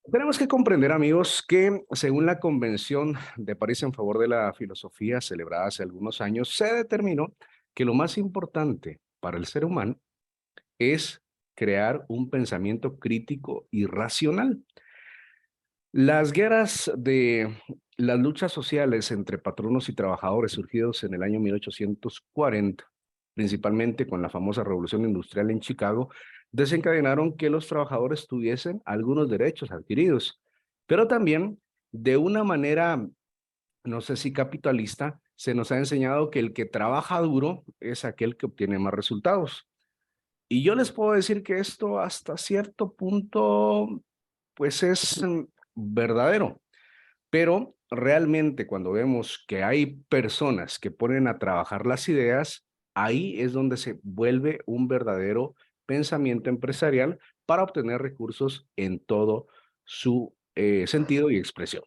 Tenemos que comprender, amigos, que según la Convención de París en favor de la filosofía celebrada hace algunos años, se determinó que lo más importante para el ser humano es crear un pensamiento crítico y racional. Las guerras de las luchas sociales entre patronos y trabajadores surgidos en el año 1840, principalmente con la famosa Revolución Industrial en Chicago, desencadenaron que los trabajadores tuviesen algunos derechos adquiridos, pero también de una manera, no sé si capitalista, se nos ha enseñado que el que trabaja duro es aquel que obtiene más resultados. Y yo les puedo decir que esto hasta cierto punto, pues es verdadero, pero realmente cuando vemos que hay personas que ponen a trabajar las ideas, ahí es donde se vuelve un verdadero pensamiento empresarial para obtener recursos en todo su sentido y expresión.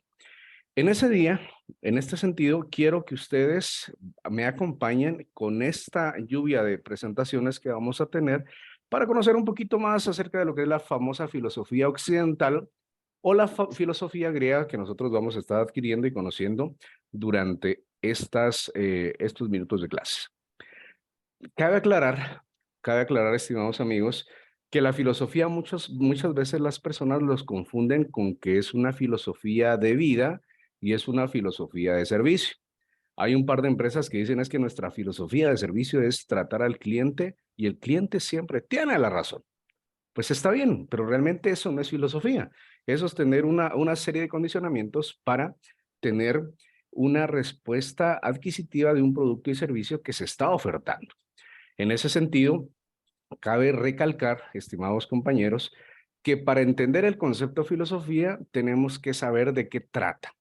En ese día, en este sentido, quiero que ustedes me acompañen con esta lluvia de presentaciones que vamos a tener para conocer un poquito más acerca de lo que es la famosa filosofía occidental o la filosofía griega que nosotros vamos a estar adquiriendo y conociendo durante estos minutos de clase. Cabe aclarar, cabe aclarar, estimados amigos, que la filosofía muchas veces las personas los confunden con que es una filosofía de vida y es una filosofía de servicio. Hay un par de empresas que dicen es que nuestra filosofía de servicio es tratar al cliente y el cliente siempre tiene la razón. Pues está bien, pero realmente eso no es filosofía. Eso es tener una serie de condicionamientos para tener una respuesta adquisitiva de un producto y servicio que se está ofertando. En ese sentido, cabe recalcar, estimados compañeros, que para entender el concepto filosofía tenemos que saber de qué trata.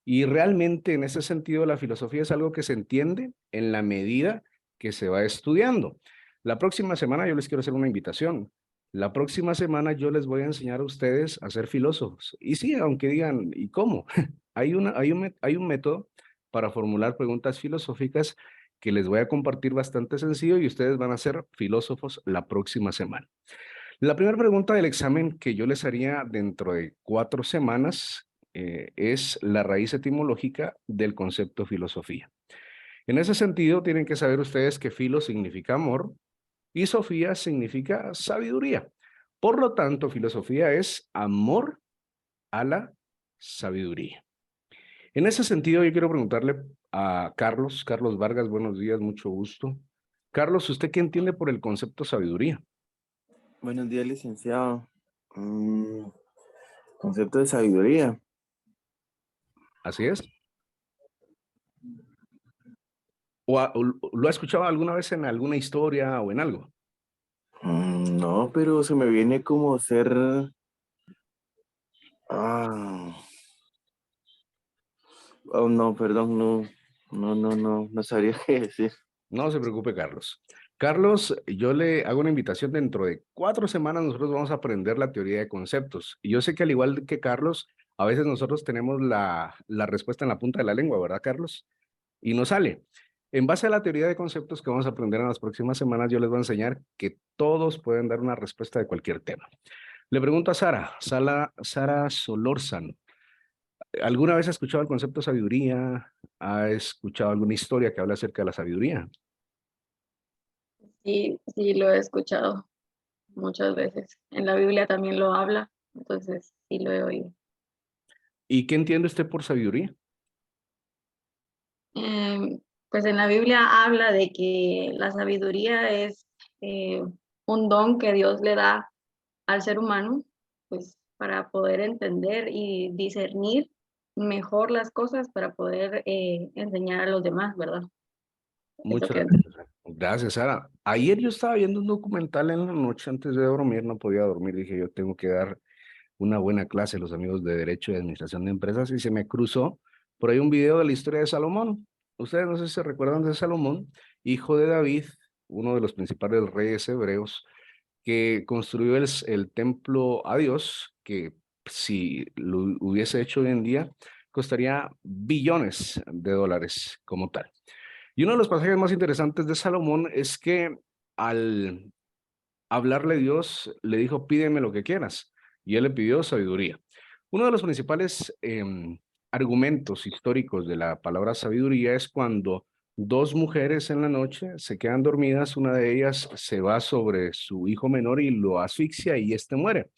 Y realmente en ese sentido la filosofía es algo que se entiende en la medida que se va estudiando. La próxima semana yo les quiero hacer una invitación. La próxima semana yo les voy a enseñar a ustedes a ser filósofos. Y sí, aunque digan, ¿y cómo? Hay un método para formular preguntas filosóficas que les voy a compartir bastante sencillo y ustedes van a ser filósofos la próxima semana. La primera pregunta del examen que yo les haría dentro de 4 semanas es la raíz etimológica del concepto filosofía. En ese sentido, tienen que saber ustedes que filo significa amor y sofía significa sabiduría. Por lo tanto, filosofía es amor a la sabiduría. En ese sentido, yo quiero preguntarle a Carlos Vargas, buenos días, mucho gusto. Carlos, ¿usted qué entiende por el concepto sabiduría? Buenos días, licenciado. Mm, Concepto de sabiduría. ¿Así es? ¿O lo ha escuchado alguna vez en alguna historia o en algo? No, pero se me viene como ser... Ah, oh, no, perdón, no sabría qué decir. No se preocupe, Carlos. Carlos, yo le hago una invitación dentro de 4 semanas. Nosotros vamos a aprender la teoría de conceptos. Y yo sé que al igual que Carlos, a veces nosotros tenemos la respuesta en la punta de la lengua, ¿verdad, Carlos? Y nos sale. En base a la teoría de conceptos que vamos a aprender en las próximas semanas, yo les voy a enseñar que todos pueden dar una respuesta de cualquier tema. Le pregunto a Sara Solórzano, ¿alguna vez ha escuchado el concepto de sabiduría? ¿Ha escuchado alguna historia que habla acerca de la sabiduría? Sí, sí, lo he escuchado muchas veces. En la Biblia también lo habla, entonces sí lo he oído. ¿Y qué entiende usted por sabiduría? Pues en la Biblia habla de que la sabiduría es eh, un don que Dios le da al ser humano, pues para poder entender y discernir mejor las cosas para poder enseñar a los demás, ¿verdad? Eso Muchas que gracias. Gracias, Sara. Ayer yo estaba viendo un documental en la noche antes de dormir, no podía dormir, dije yo tengo que dar una buena clase a los amigos de Derecho y Administración de Empresas y se me cruzó por ahí un video de la historia de Salomón. Ustedes no sé si se recuerdan de Salomón, hijo de David, uno de los principales reyes hebreos, que construyó el templo a Dios, que si lo hubiese hecho hoy en día, costaría billones de dólares como tal. Y uno de los pasajes más interesantes de Salomón es que al hablarle Dios, le dijo, pídeme lo que quieras. Y él le pidió sabiduría. Uno de los principales argumentos históricos de la palabra sabiduría es cuando dos mujeres en la noche se quedan dormidas, una de ellas se va sobre su hijo menor y lo asfixia y éste muere.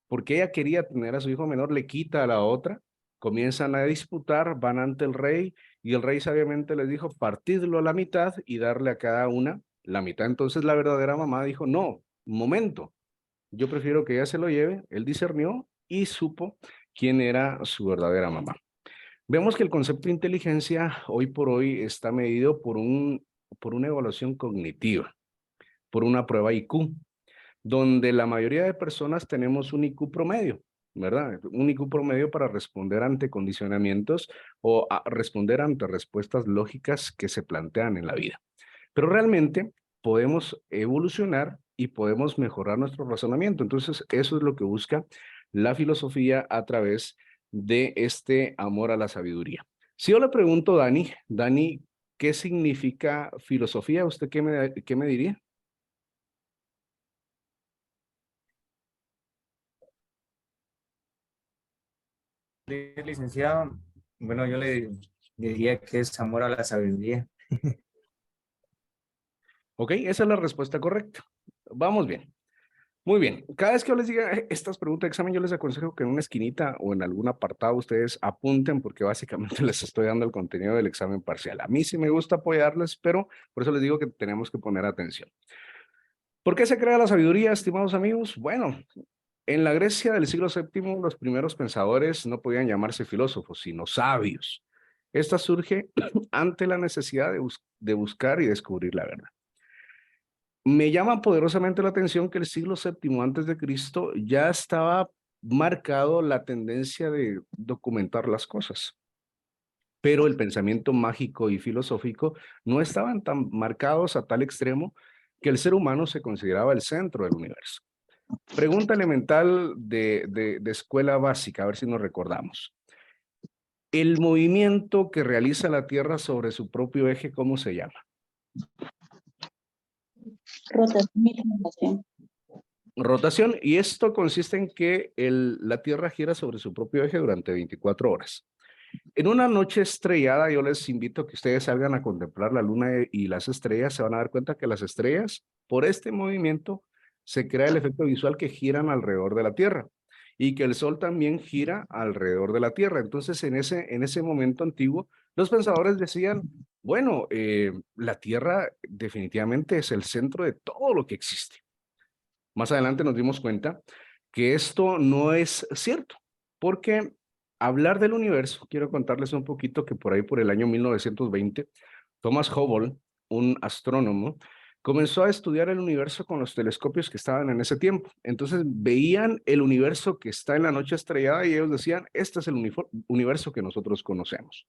Porque ella quería tener a su hijo menor, le quita a la otra, comienzan a disputar, van ante el rey y el rey sabiamente les dijo, partidlo a la mitad y darle a cada una la mitad. Entonces la verdadera mamá dijo, no, un momento, yo prefiero que ella se lo lleve. Él discernió y supo quién era su verdadera mamá. Vemos que el concepto de inteligencia hoy por hoy está medido por una evaluación cognitiva, por una prueba IQ, donde la mayoría de personas tenemos un IQ promedio, ¿verdad? Un IQ promedio para responder ante condicionamientos o responder ante respuestas lógicas que se plantean en la vida. Pero realmente podemos evolucionar y podemos mejorar nuestro razonamiento. Entonces, eso es lo que busca la filosofía a través de este amor a la sabiduría. Si yo le pregunto, Dani, ¿qué significa filosofía? ¿Usted qué me diría? Licenciado, bueno, yo le diría que es amor a la sabiduría. Ok, esa es la respuesta correcta. Vamos bien. Muy bien. Cada vez que yo les diga estas preguntas de examen, yo les aconsejo que en una esquinita o en algún apartado ustedes apunten porque básicamente les estoy dando el contenido del examen parcial. A mí sí me gusta apoyarles, pero por eso les digo que tenemos que poner atención. ¿Por qué se crea la sabiduría, estimados amigos? Bueno, en la Grecia del siglo VII, los primeros pensadores no podían llamarse filósofos, sino sabios. Esta surge ante la necesidad de buscar y descubrir la verdad. Me llama poderosamente la atención que el siglo VII antes de Cristo ya estaba marcado la tendencia de documentar las cosas, pero el pensamiento mágico y filosófico no estaban tan marcados a tal extremo que el ser humano se consideraba el centro del universo. Pregunta elemental de escuela básica, a ver si nos recordamos. El movimiento que realiza la Tierra sobre su propio eje, ¿cómo se llama? Rotación y traslación. Rotación, y esto consiste en que la Tierra gira sobre su propio eje durante 24 horas. En una noche estrellada, yo les invito a que ustedes salgan a contemplar la luna y las estrellas. Se van a dar cuenta que las estrellas, por este movimiento, se crea el efecto visual que giran alrededor de la Tierra y que el Sol también gira alrededor de la Tierra. Entonces, en ese momento antiguo, los pensadores decían, bueno, la Tierra definitivamente es el centro de todo lo que existe. Más adelante nos dimos cuenta que esto no es cierto, porque hablar del universo, quiero contarles un poquito que por ahí por el año 1920, Thomas Hubble, un astrónomo, comenzó a estudiar el universo con los telescopios que estaban en ese tiempo. Entonces veían el universo que está en la noche estrellada y ellos decían, este es el universo que nosotros conocemos.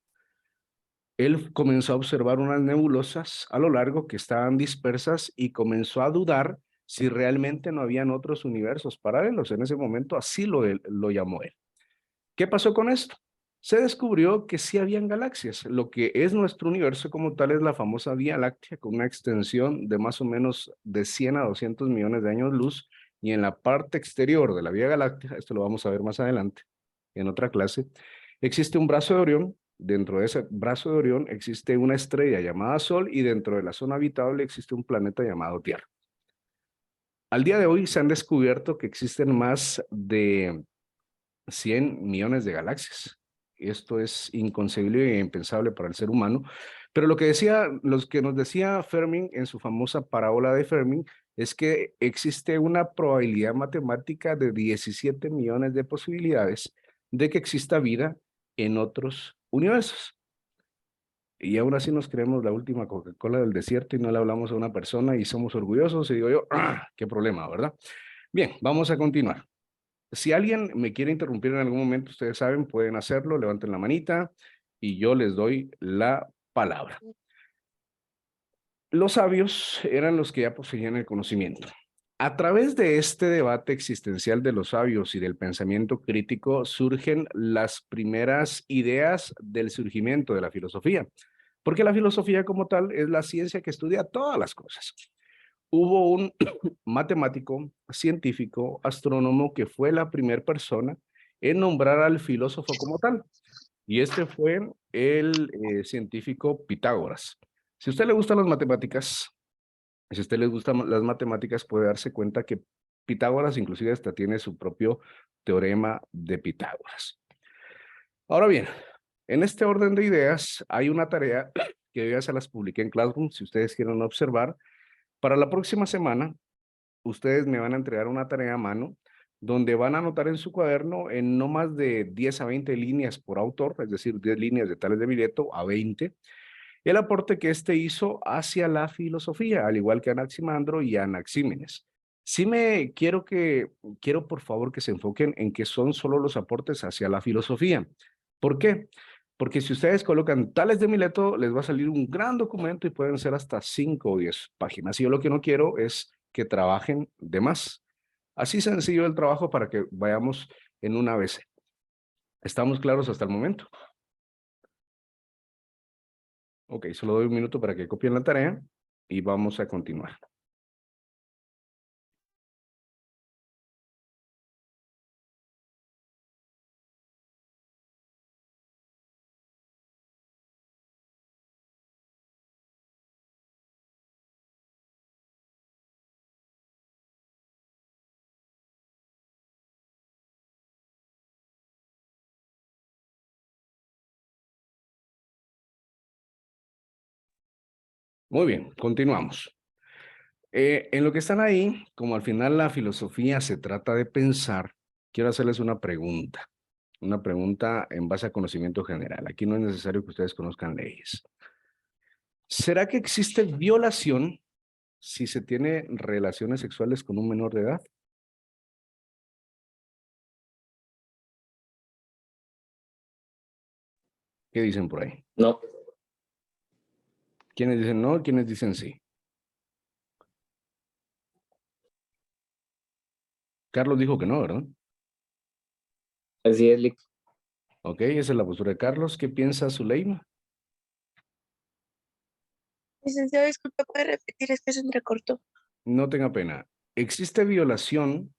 Él comenzó a observar unas nebulosas a lo largo que estaban dispersas y comenzó a dudar si realmente no habían otros universos paralelos. En ese momento así lo llamó él. ¿Qué pasó con esto? Se descubrió que sí habían galaxias. Lo que es nuestro universo como tal es la famosa Vía Láctea con una extensión de más o menos de 100 a 200 millones de años luz y en la parte exterior de la Vía Láctea, esto lo vamos a ver más adelante en otra clase, existe un brazo de Orión. Dentro de ese brazo de Orión existe una estrella llamada Sol y dentro de la zona habitable existe un planeta llamado Tierra. Al día de hoy se han descubierto que existen más de 100 millones de galaxias. Esto es inconcebible e impensable para el ser humano. Pero lo que nos decía Fermi en su famosa parábola de Fermi es que existe una probabilidad matemática de 17 millones de posibilidades de que exista vida en otros universos. Y aún así nos creemos la última Coca-Cola del desierto y no le hablamos a una persona y somos orgullosos y digo yo, ¡ah! ¡Qué problema!, ¿verdad? Bien, vamos a continuar. Si alguien me quiere interrumpir en algún momento, ustedes saben, pueden hacerlo, levanten la manita y yo les doy la palabra. Los sabios eran los que ya poseían el conocimiento. A través de este debate existencial de los sabios y del pensamiento crítico surgen las primeras ideas del surgimiento de la filosofía, porque la filosofía como tal es la ciencia que estudia todas las cosas. Hubo un matemático, científico, astrónomo que fue la primera persona en nombrar al filósofo como tal. Y este fue el científico Pitágoras. Si a usted le gustan las matemáticas, si a usted le gustan las matemáticas, puede darse cuenta que Pitágoras inclusive hasta tiene su propio teorema de Pitágoras. Ahora bien, en este orden de ideas hay una tarea que yo ya se las publiqué en Classroom, si ustedes quieren observar. Para la próxima semana, ustedes me van a entregar una tarea a mano donde van a anotar en su cuaderno en no más de 10 a 20 líneas por autor, es decir, 10 líneas de Tales de Mileto a 20, el aporte que éste hizo hacia la filosofía, al igual que Anaximandro y Anaxímenes. Quiero por favor que se enfoquen en que son solo los aportes hacia la filosofía. ¿Por qué? Porque si ustedes colocan Tales de Mileto, les va a salir un gran documento y pueden ser hasta 5 o 10 páginas. Y yo lo que no quiero es que trabajen de más. Así sencillo el trabajo para que vayamos en una vez. ¿Estamos claros hasta el momento? Ok, solo doy un minuto para que copien la tarea y vamos a continuar. Muy bien, continuamos. En lo que están ahí, como al final la filosofía se trata de pensar, quiero hacerles una pregunta en base a conocimiento general. Aquí no es necesario que ustedes conozcan leyes. ¿Será que existe violación si se tiene relaciones sexuales con un menor de edad? ¿Qué dicen por ahí? No, ¿Quiénes dicen no? ¿Quiénes dicen sí? Carlos dijo que no, ¿verdad? así es, Lick. Ok, esa es la postura de Carlos. ¿Qué piensa Zuleima? Licenciado, disculpe, ¿puede repetir? Es que se entrecortó. No tenga pena. ¿Existe violación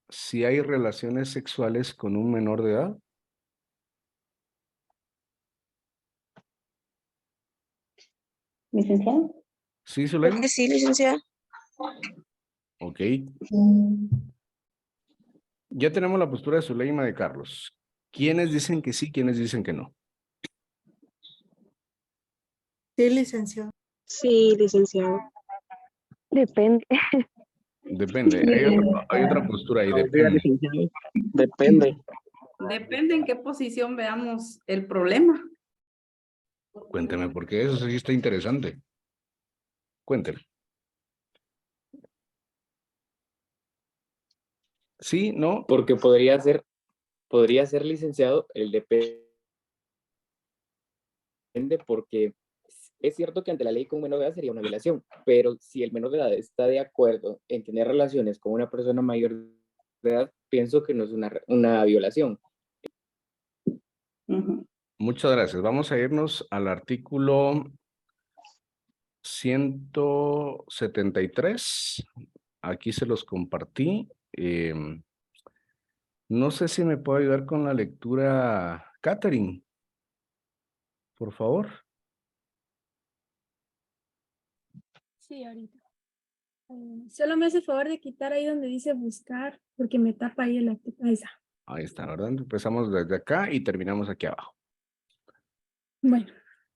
si hay relaciones sexuales con un menor de edad? Licenciado. ¿Sí, Creo Zuleima? que sí, licenciado. Ok. Mm, Ya tenemos la postura de Zuleima de Carlos. ¿Quiénes dicen que sí? ¿Quiénes dicen que no? Sí, licenciado. Sí, licenciado. Depende. Depende. Hay otra postura ahí, Buenos días, depende. licenciado. Depende. Depende en qué posición veamos el problema. Cuénteme, porque eso sí está interesante. Cuénteme. ¿Sí? ¿No? Porque podría ser licenciado, el depende, porque es cierto que ante la ley con un menor de edad sería una violación, pero si el menor de edad está de acuerdo en tener relaciones con una persona mayor de edad, pienso que no es una violación. ujú. Muchas gracias. Vamos a irnos al artículo 173. Aquí se los compartí. No sé si me puede ayudar con la lectura, Catherine, por favor. Sí, ahorita. Solo me hace favor de quitar ahí donde dice buscar, porque me tapa ahí el artículo. Ahí está. Ahí está, ¿verdad? Empezamos desde acá y terminamos aquí abajo. Bueno,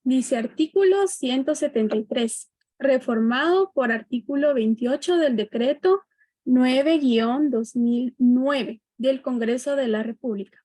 dice artículo 173, reformado por artículo 28 del decreto 9-2009 del Congreso de la República.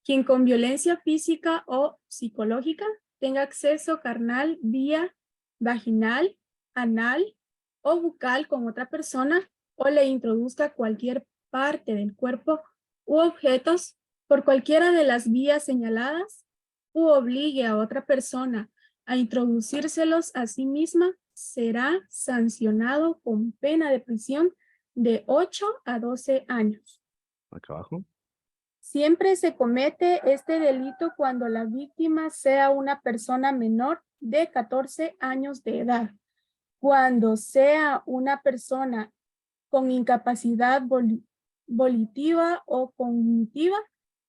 Quien con violencia física o psicológica tenga acceso carnal vía vaginal, anal o bucal con otra persona o le introduzca cualquier parte del cuerpo u objetos por cualquiera de las vías señaladas u obligue a otra persona a introducírselos a sí misma, será sancionado con pena de prisión de 8 a 12 años. Acá abajo. Siempre se comete este delito cuando la víctima sea una persona menor de 14 años de edad, cuando sea una persona con incapacidad volitiva o cognitiva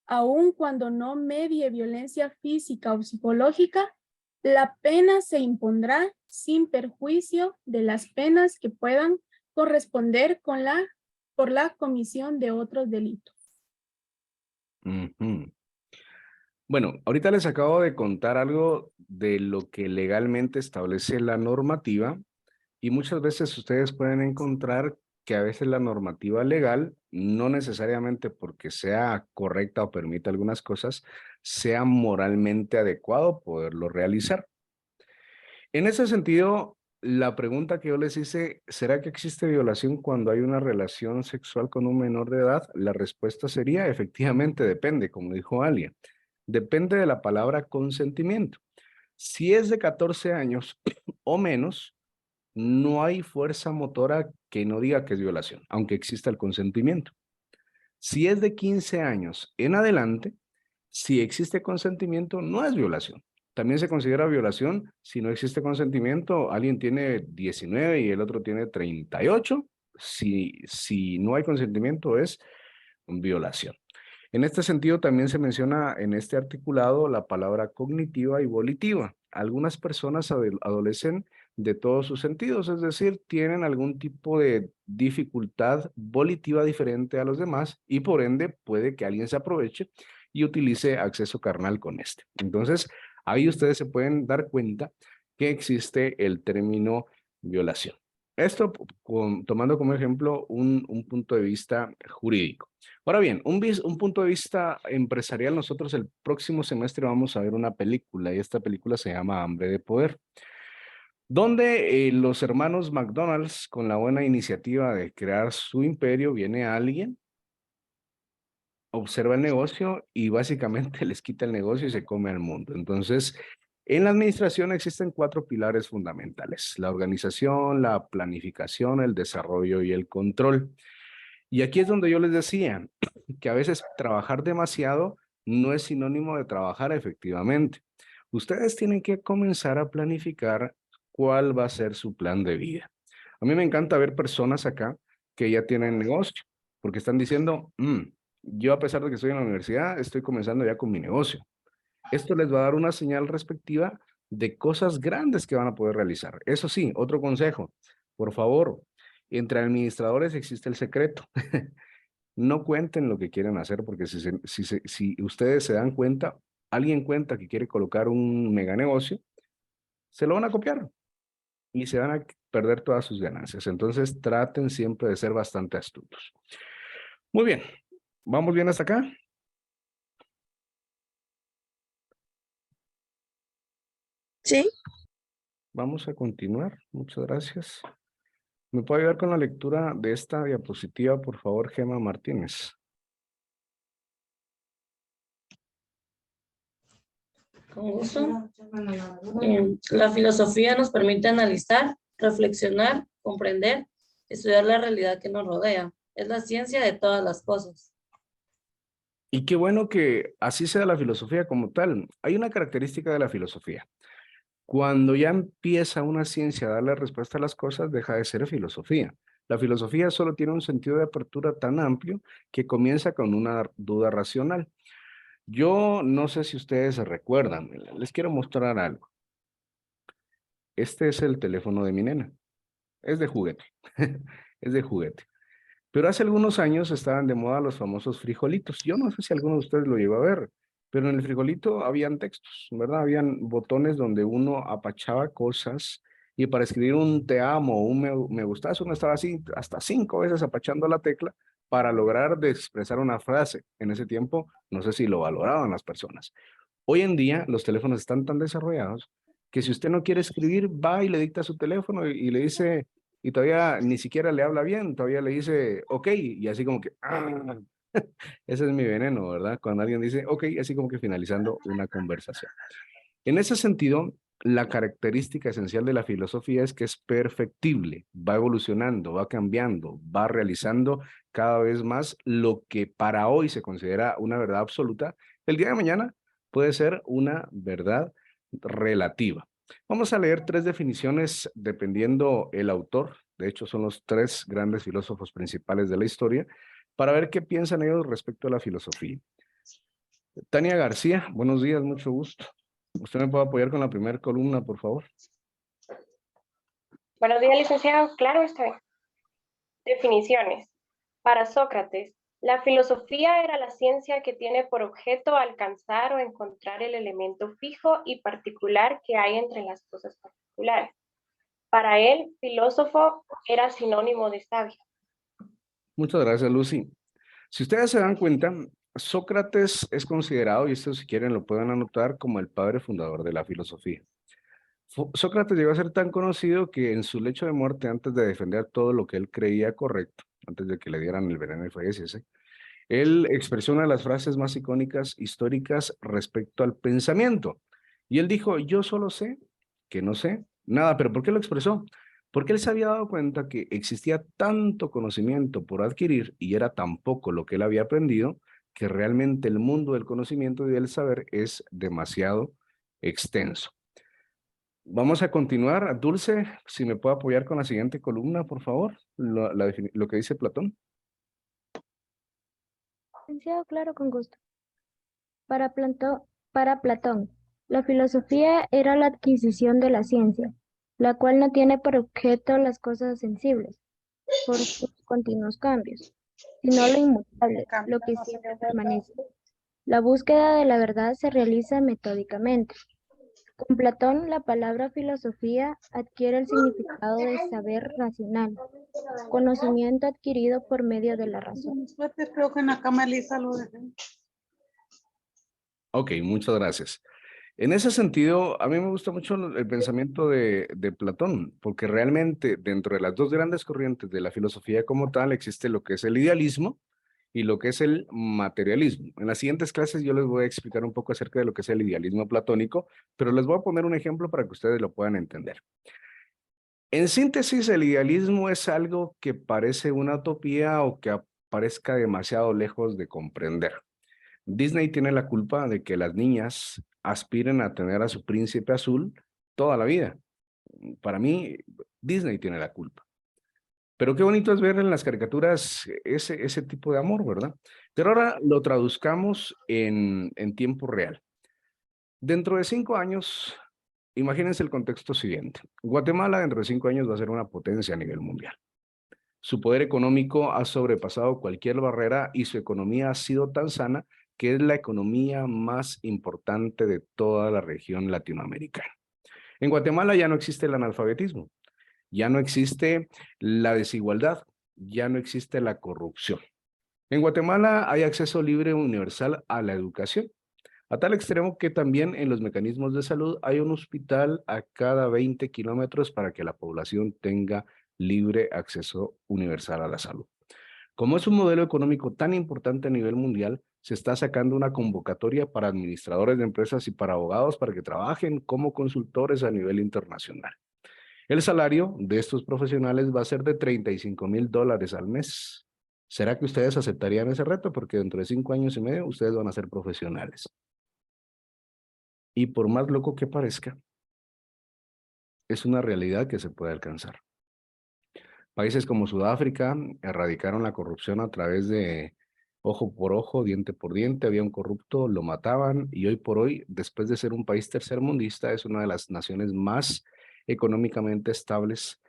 aun cuando no medie violencia física o psicológica, la pena se impondrá sin perjuicio de las penas que puedan corresponder por la comisión de otros delitos. Ujú. Bueno, ahorita les acabo de contar algo de lo que legalmente establece la normativa y muchas veces ustedes pueden encontrar que a veces la normativa legal, no necesariamente porque sea correcta o permita algunas cosas, sea moralmente adecuado poderlo realizar. En ese sentido, la pregunta que yo les hice, ¿será que existe violación cuando hay una relación sexual con un menor de edad? La respuesta sería, efectivamente, depende, como dijo Alia. Depende de la palabra consentimiento. Si es de 14 años o menos, no hay fuerza motora que no diga que es violación, aunque exista el consentimiento. Si es de 15 años en adelante, si existe consentimiento, no es violación. También se considera violación si no existe consentimiento, alguien tiene 19 y el otro tiene 38. Si no hay consentimiento, es violación. En este sentido, también se menciona en este articulado la palabra cognitiva y volitiva. Algunas personas adolecen de todos sus sentidos, es decir, tienen algún tipo de dificultad volitiva diferente a los demás y por ende puede que alguien se aproveche y utilice acceso carnal con este. Entonces, ahí ustedes se pueden dar cuenta que existe el término violación. Esto tomando como ejemplo un punto de vista jurídico. Ahora bien, un punto de vista empresarial, nosotros el próximo semestre vamos a ver una película y esta película se llama Hambre de Poder, donde los hermanos McDonald's, con la buena iniciativa de crear su imperio, viene alguien, observa el negocio y básicamente les quita el negocio y se come al mundo. Entonces, en la administración existen 4 pilares fundamentales: la organización, la planificación, el desarrollo y el control. Y aquí es donde yo les decía que a veces trabajar demasiado no es sinónimo de trabajar efectivamente. Ustedes tienen que comenzar a planificar cuál va a ser su plan de vida. A mí me encanta ver personas acá que ya tienen negocio, porque están diciendo, yo a pesar de que estoy en la universidad, estoy comenzando ya con mi negocio. Esto les va a dar una señal respectiva de cosas grandes que van a poder realizar. Eso sí, otro consejo, por favor, entre administradores existe el secreto. No cuenten lo que quieren hacer porque si ustedes se dan cuenta, alguien cuenta que quiere colocar un mega negocio, se lo van a copiar y se van a perder todas sus ganancias. Entonces traten siempre de ser bastante astutos. Muy bien, ¿vamos bien hasta acá? Sí, Vamos a continuar. Muchas gracias. ¿Me puede ayudar con la lectura de esta diapositiva, por favor, Gema Martínez? Con gusto. La filosofía nos permite analizar, reflexionar, comprender, estudiar la realidad que nos rodea. Es la ciencia de todas las cosas. Y qué bueno que así sea la filosofía como tal. Hay una característica de la filosofía. Cuando ya empieza una ciencia a darle respuesta a las cosas, deja de ser filosofía. La filosofía solo tiene un sentido de apertura tan amplio que comienza con una duda racional. Yo no sé si ustedes se recuerdan, les quiero mostrar algo. Este es el teléfono de mi nena. Es de juguete, es de juguete. Pero hace algunos años estaban de moda los famosos frijolitos. Yo no sé si alguno de ustedes lo llegó a ver, pero en el frijolito habían textos, ¿verdad? Habían botones donde uno apachaba cosas y para escribir un te amo o un me gustas, uno estaba así hasta 5 veces apachando la tecla para lograr de expresar una frase. En ese tiempo, no sé si lo valoraban las personas. Hoy en día, los teléfonos están tan desarrollados que si usted no quiere escribir, va y le dicta su teléfono y le dice, y todavía ni siquiera le habla bien, todavía le dice, ok, y así como que, ese es mi veneno, ¿verdad? Cuando alguien dice, ok, así como que finalizando una conversación. En ese sentido, la característica esencial de la filosofía es que es perfectible, va evolucionando, va cambiando, va realizando cada vez más lo que para hoy se considera una verdad absoluta, el día de mañana puede ser una verdad relativa. Vamos a leer 3 definiciones dependiendo el autor. De hecho, son los 3 grandes filósofos principales de la historia para ver qué piensan ellos respecto a la filosofía. Tania García, buenos días, mucho gusto. ¿Usted me puede apoyar con la primera columna, por favor? Buenos días, licenciado. Claro, está bien. Definiciones. Para Sócrates, la filosofía era la ciencia que tiene por objeto alcanzar o encontrar el elemento fijo y particular que hay entre las cosas particulares. Para él, filósofo era sinónimo de sabio. Muchas gracias, Lucy. Si ustedes se dan cuenta, Sócrates es considerado, y esto si quieren lo pueden anotar, como el padre fundador de la filosofía. Sócrates llegó a ser tan conocido que en su lecho de muerte, antes de defender todo lo que él creía correcto, antes de que le dieran el veneno y falleciese, él expresó una de las frases más icónicas históricas respecto al pensamiento. Y él dijo, yo solo sé que no sé nada. ¿Pero por qué lo expresó? Porque él se había dado cuenta que existía tanto conocimiento por adquirir y era tan poco lo que él había aprendido, que realmente el mundo del conocimiento y del saber es demasiado extenso. Vamos a continuar. Dulce, si me puede apoyar con la siguiente columna, por favor, lo que dice Platón. Licenciado, claro, con gusto. Para Platón, la filosofía era la adquisición de la ciencia, la cual no tiene por objeto las cosas sensibles, por sus continuos cambios, sino lo inmutable, lo que siempre permanece. La búsqueda de la verdad se realiza metódicamente. Con Platón, la palabra filosofía adquiere el significado de saber racional, conocimiento adquirido por medio de la razón. Creo que en la cama Elisa lo dejé. Ok, muchas gracias. En ese sentido, a mí me gusta mucho el pensamiento de Platón, porque realmente dentro de las dos grandes corrientes de la filosofía como tal existe lo que es el idealismo y lo que es el materialismo. En las siguientes clases yo les voy a explicar un poco acerca de lo que es el idealismo platónico, pero les voy a poner un ejemplo para que ustedes lo puedan entender. En síntesis, el idealismo es algo que parece una utopía o que parezca demasiado lejos de comprender. Disney tiene la culpa de que las niñas aspiren a tener a su príncipe azul toda la vida. Para mí, Disney tiene la culpa. Pero qué bonito es ver en las caricaturas ese tipo de amor, ¿verdad? Pero ahora lo traduzcamos en tiempo real. Dentro de 5 años, imagínense el contexto siguiente. Guatemala dentro de 5 años va a ser una potencia a nivel mundial. Su poder económico ha sobrepasado cualquier barrera y su economía ha sido tan sana que es la economía más importante de toda la región latinoamericana. En Guatemala ya no existe el analfabetismo, ya no existe la desigualdad, ya no existe la corrupción. En Guatemala hay acceso libre e universal a la educación, a tal extremo que también en los mecanismos de salud hay un hospital a cada 20 kilómetros para que la población tenga libre acceso universal a la salud. Como es un modelo económico tan importante a nivel mundial, se está sacando una convocatoria para administradores de empresas y para abogados para que trabajen como consultores a nivel internacional. El salario de estos profesionales va a ser de $35,000 al mes. ¿Será que ustedes aceptarían ese reto? Porque dentro de 5 años y medio ustedes van a ser profesionales. Y por más loco que parezca, es una realidad que se puede alcanzar. Países como Sudáfrica erradicaron la corrupción a través de ojo por ojo, diente por diente. Había un corrupto, lo mataban y hoy por hoy, después de ser un país tercermundista, es una de las naciones más económicamente estables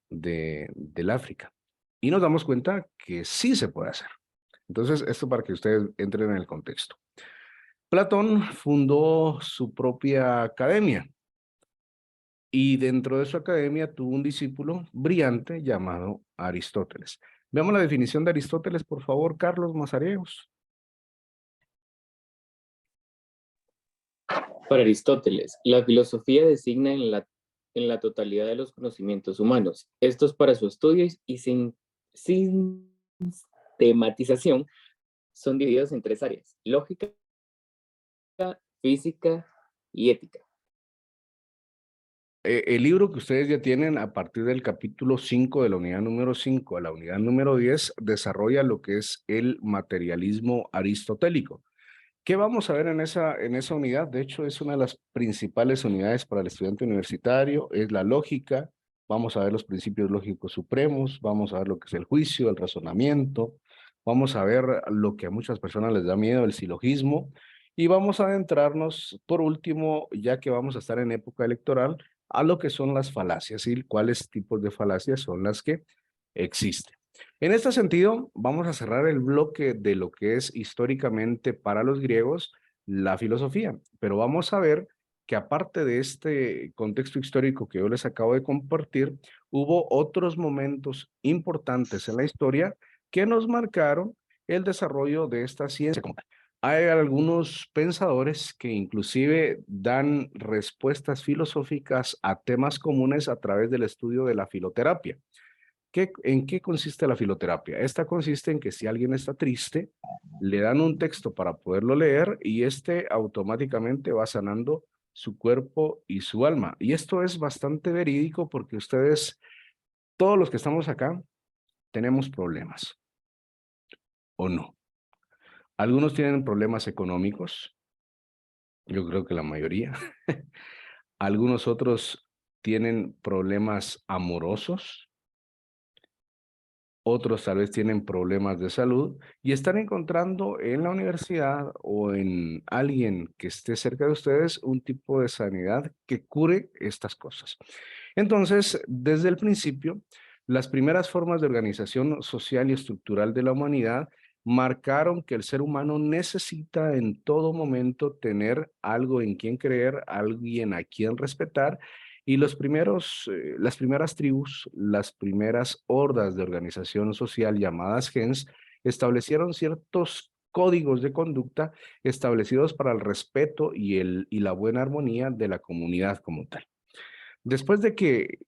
del África. Y nos damos cuenta que sí se puede hacer. Entonces, esto para que ustedes entren en el contexto. Platón fundó su propia academia. Y dentro de su academia tuvo un discípulo brillante llamado Aristóteles. Veamos la definición de Aristóteles, por favor, Carlos Mazariegos. Para Aristóteles, la filosofía designa en la totalidad de los conocimientos humanos. Estos para su estudio y sin sistematización son divididos en 3 áreas: lógica, física y ética. El libro que ustedes ya tienen a partir del capítulo 5 de la unidad número 5 a la unidad número 10 desarrolla lo que es el materialismo aristotélico. ¿Qué vamos a ver en esa unidad? De hecho, es una de las principales unidades para el estudiante universitario, es la lógica. Vamos a ver los principios lógicos supremos, vamos a ver lo que es el juicio, el razonamiento, vamos a ver lo que a muchas personas les da miedo, el silogismo, Y vamos a adentrarnos, por último, ya que vamos a estar en época electoral, a lo que son las falacias y cuáles tipos de falacias son las que existen. En este sentido, vamos a cerrar el bloque de lo que es históricamente para los griegos la filosofía, pero vamos a ver que aparte de este contexto histórico que yo les acabo de compartir, hubo otros momentos importantes en la historia que nos marcaron el desarrollo de esta ciencia. Hay algunos pensadores que inclusive dan respuestas filosóficas a temas comunes a través del estudio de la filoterapia. ¿En qué consiste la filoterapia? Esta consiste en que si alguien está triste, le dan un texto para poderlo leer y este automáticamente va sanando su cuerpo y su alma. Y esto es bastante verídico porque ustedes, todos los que estamos acá, tenemos problemas, ¿o no? Algunos tienen problemas económicos, yo creo que la mayoría. Algunos otros tienen problemas amorosos. Otros tal vez tienen problemas de salud y están encontrando en la universidad o en alguien que esté cerca de ustedes un tipo de sanidad que cure estas cosas. Entonces, desde el principio, las primeras formas de organización social y estructural de la humanidad marcaron que el ser humano necesita en todo momento tener algo en quien creer, alguien a quien respetar. Y las primeras tribus, las primeras hordas de organización social llamadas gens, establecieron ciertos códigos de conducta establecidos para el respeto y la buena armonía de la comunidad como tal. Después de que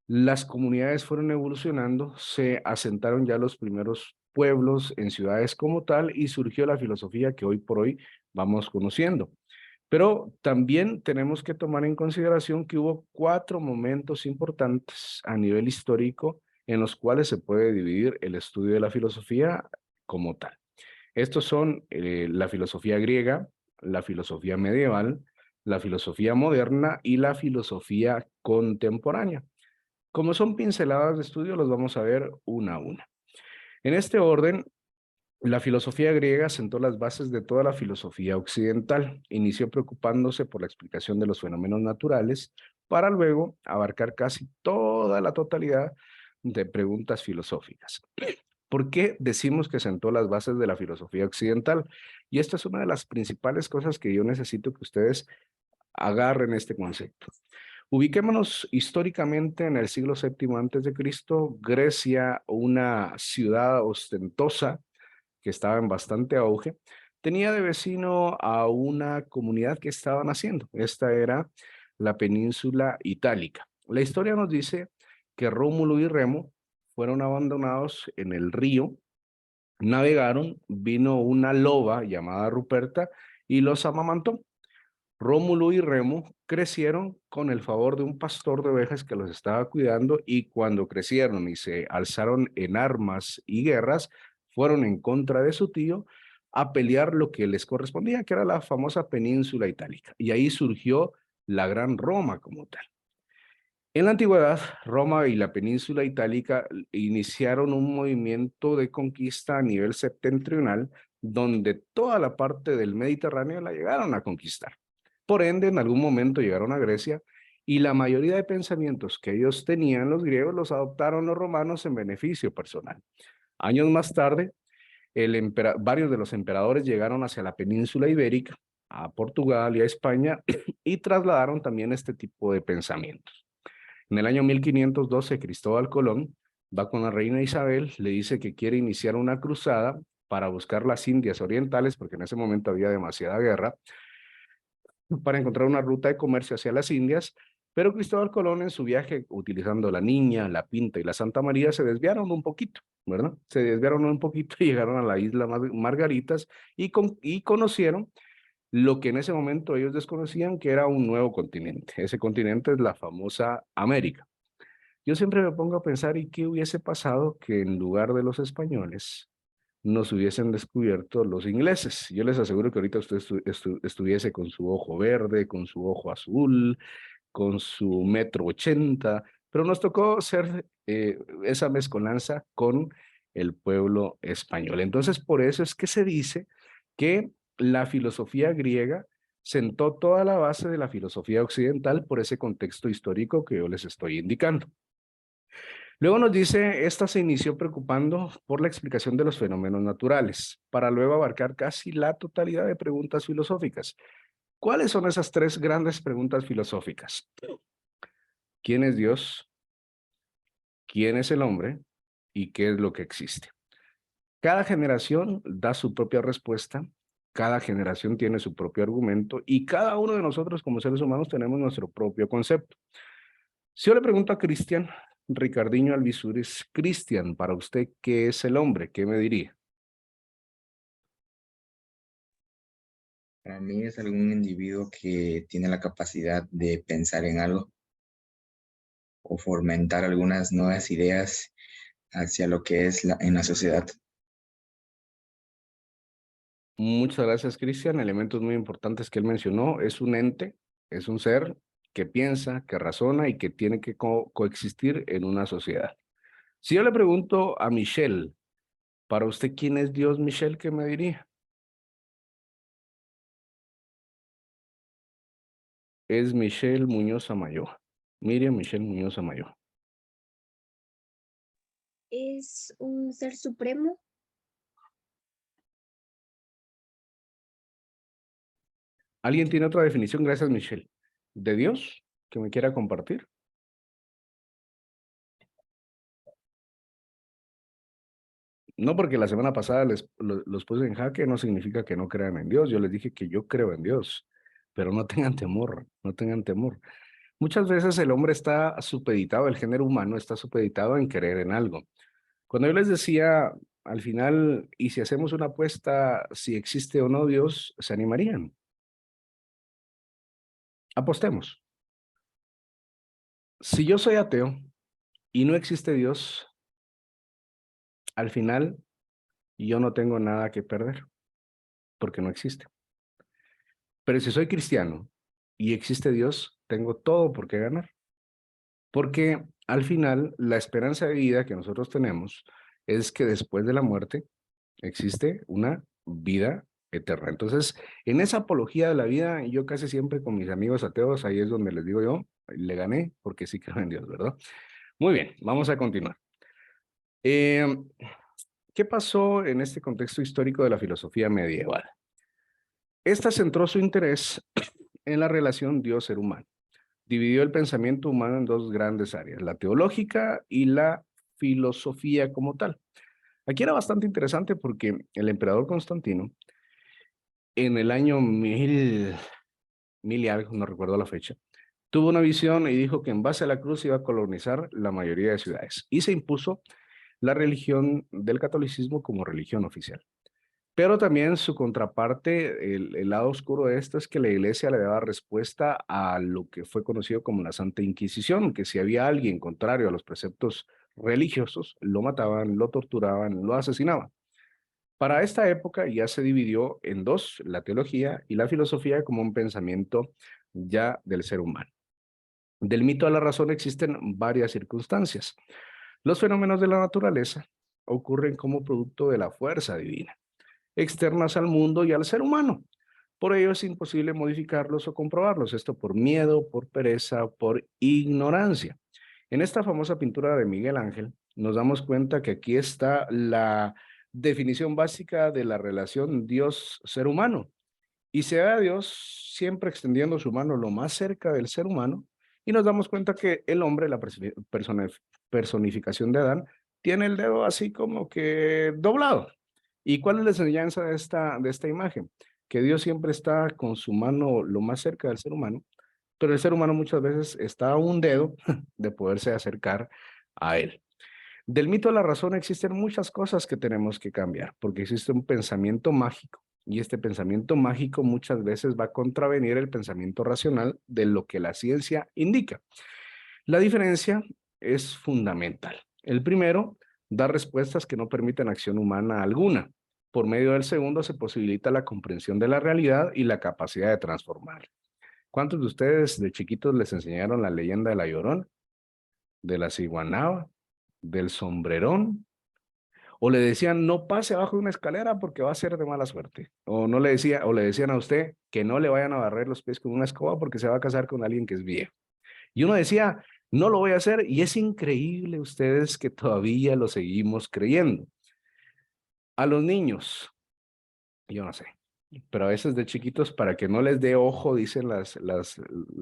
las comunidades fueron evolucionando, se asentaron ya los primeros pueblos en ciudades como tal y surgió la filosofía que hoy por hoy vamos conociendo. Pero también tenemos que tomar en consideración que hubo 4 momentos importantes a nivel histórico en los cuales se puede dividir el estudio de la filosofía como tal. Estos son la filosofía griega, la filosofía medieval, la filosofía moderna y la filosofía contemporánea. Como son pinceladas de estudio, los vamos a ver una a una. En este orden, la filosofía griega sentó las bases de toda la filosofía occidental. Inició preocupándose por la explicación de los fenómenos naturales para luego abarcar casi toda la totalidad de preguntas filosóficas. ¿Por qué decimos que sentó las bases de la filosofía occidental? Y esta es una de las principales cosas que yo necesito que ustedes agarren este concepto. Ubiquémonos históricamente en el siglo VII antes de Cristo, Grecia, una ciudad ostentosa, que estaba en bastante auge, tenía de vecino a una comunidad que estaba naciendo. Esta era la península itálica. La historia nos dice que Rómulo y Remo fueron abandonados en el río, navegaron, vino una loba llamada Ruperta y los amamantó. Rómulo y Remo crecieron con el favor de un pastor de ovejas que los estaba cuidando y cuando crecieron y se alzaron en armas y guerras, fueron en contra de su tío a pelear lo que les correspondía, que era la famosa península itálica. Y ahí surgió la Gran Roma como tal. En la antigüedad, Roma y la península itálica iniciaron un movimiento de conquista a nivel septentrional, donde toda la parte del Mediterráneo la llegaron a conquistar. Por ende, en algún momento llegaron a Grecia y la mayoría de pensamientos que ellos tenían los griegos los adoptaron los romanos en beneficio personal. Años más tarde, varios de los emperadores llegaron hacia la península ibérica, a Portugal y a España, y trasladaron también este tipo de pensamientos. En el año 1512, Cristóbal Colón va con la reina Isabel, le dice que quiere iniciar una cruzada para buscar las Indias orientales, porque en ese momento había demasiada guerra, para encontrar una ruta de comercio hacia las Indias, pero Cristóbal Colón en su viaje, utilizando la Niña, la Pinta y la Santa María, se desviaron un poquito, ¿verdad? Se desviaron un poquito y llegaron a la isla Margaritas y conocieron lo que en ese momento ellos desconocían, que era un nuevo continente. Ese continente es la famosa América. Yo siempre me pongo a pensar, ¿y qué hubiese pasado que en lugar de los españoles nos hubiesen descubierto los ingleses? Yo les aseguro que ahorita usted estuviese con su ojo verde, con su ojo azul, con su 1,80 m, pero nos tocó ser esa mezcolanza con el pueblo español. Entonces, por eso es que se dice que la filosofía griega sentó toda la base de la filosofía occidental por ese contexto histórico que yo les estoy indicando. Luego nos dice, esta se inició preocupando por la explicación de los fenómenos naturales, para luego abarcar casi la totalidad de preguntas filosóficas. ¿Cuáles son esas tres grandes preguntas filosóficas? ¿Quién es Dios? ¿Quién es el hombre? ¿Y qué es lo que existe? Cada generación da su propia respuesta, cada generación tiene su propio argumento y cada uno de nosotros como seres humanos tenemos nuestro propio concepto. Si yo le pregunto a Cristian, Ricardiño Alvisuris, Cristian, para usted, ¿qué es el hombre? ¿Qué me diría? Para mí es algún individuo que tiene la capacidad de pensar en algo o fomentar algunas nuevas ideas hacia lo que es en la sociedad. Muchas gracias, Cristian. Elementos muy importantes que él mencionó. Es un ente, es un ser que piensa, que razona y que tiene que coexistir en una sociedad. Si yo le pregunto a Michelle, para usted, ¿quién es Dios, Michelle? ¿Qué me diría? Es Michelle Muñoz Amayo. Miriam Michelle Muñoz Amayo. Es un ser supremo. ¿Alguien tiene otra definición? Gracias, Michelle. ¿De Dios que me quiera compartir? No porque la semana pasada los puse en jaque, no significa que no crean en Dios. Yo les dije que yo creo en Dios, pero no tengan temor, no tengan temor. Muchas veces el hombre está supeditado, el género humano está supeditado en creer en algo. Cuando yo les decía, al final, y si hacemos una apuesta, si existe o no Dios, ¿se animarían? Apostemos. Si yo soy ateo y no existe Dios, al final yo no tengo nada que perder, porque no existe. Pero si soy cristiano y existe Dios, tengo todo por qué ganar. Porque al final la esperanza de vida que nosotros tenemos es que después de la muerte existe una vida eterna. Entonces, en esa apología de la vida, yo casi siempre con mis amigos ateos, ahí es donde les digo yo, le gané porque sí creo en Dios, ¿verdad? Muy bien, vamos a continuar. ¿Qué pasó en este contexto histórico de la filosofía medieval? Esta centró su interés en la relación Dios-ser humano. Dividió el pensamiento humano en dos grandes áreas, la teológica y la filosofía como tal. Aquí era bastante interesante porque el emperador Constantino, en el año 1000 y algo, no recuerdo la fecha, tuvo una visión y dijo que en base a la cruz iba a colonizar la mayoría de ciudades y se impuso la religión del catolicismo como religión oficial. Pero también su contraparte, el lado oscuro de esto, es que la iglesia le daba respuesta a lo que fue conocido como la Santa Inquisición, que si había alguien contrario a los preceptos religiosos, lo mataban, lo torturaban, lo asesinaban. Para esta época ya se dividió en dos, la teología y la filosofía, como un pensamiento ya del ser humano. Del mito a la razón existen varias circunstancias. Los fenómenos de la naturaleza ocurren como producto de la fuerza divina, externas al mundo y al ser humano. Por ello es imposible modificarlos o comprobarlos, esto por miedo, por pereza, por ignorancia. En esta famosa pintura de Miguel Ángel, nos damos cuenta que aquí está la definición básica de la relación Dios-ser humano. Y se ve a Dios siempre extendiendo su mano lo más cerca del ser humano, y nos damos cuenta que el hombre, la personificación de Adán, tiene el dedo así como que doblado. ¿Y cuál es la enseñanza de esta imagen? Que Dios siempre está con su mano lo más cerca del ser humano, pero el ser humano muchas veces está a un dedo de poderse acercar a él. Del mito a la razón existen muchas cosas que tenemos que cambiar, porque existe un pensamiento mágico, y este pensamiento mágico muchas veces va a contravenir el pensamiento racional de lo que la ciencia indica. La diferencia es fundamental. El primero da respuestas que no permiten acción humana alguna. Por medio del segundo se posibilita la comprensión de la realidad y la capacidad de transformarla. ¿Cuántos de ustedes de chiquitos les enseñaron la leyenda de la Llorona, de la ciguanaba, del sombrerón? O le decían, no pase abajo de una escalera porque va a ser de mala suerte. O no le decía, o le decían a usted que no le vayan a barrer los pies con una escoba porque se va a casar con alguien que es viejo. Y uno decía, no lo voy a hacer, y es increíble ustedes que todavía lo seguimos creyendo. A los niños, yo no sé, pero a veces de chiquitos, para que no les dé ojo, dicen las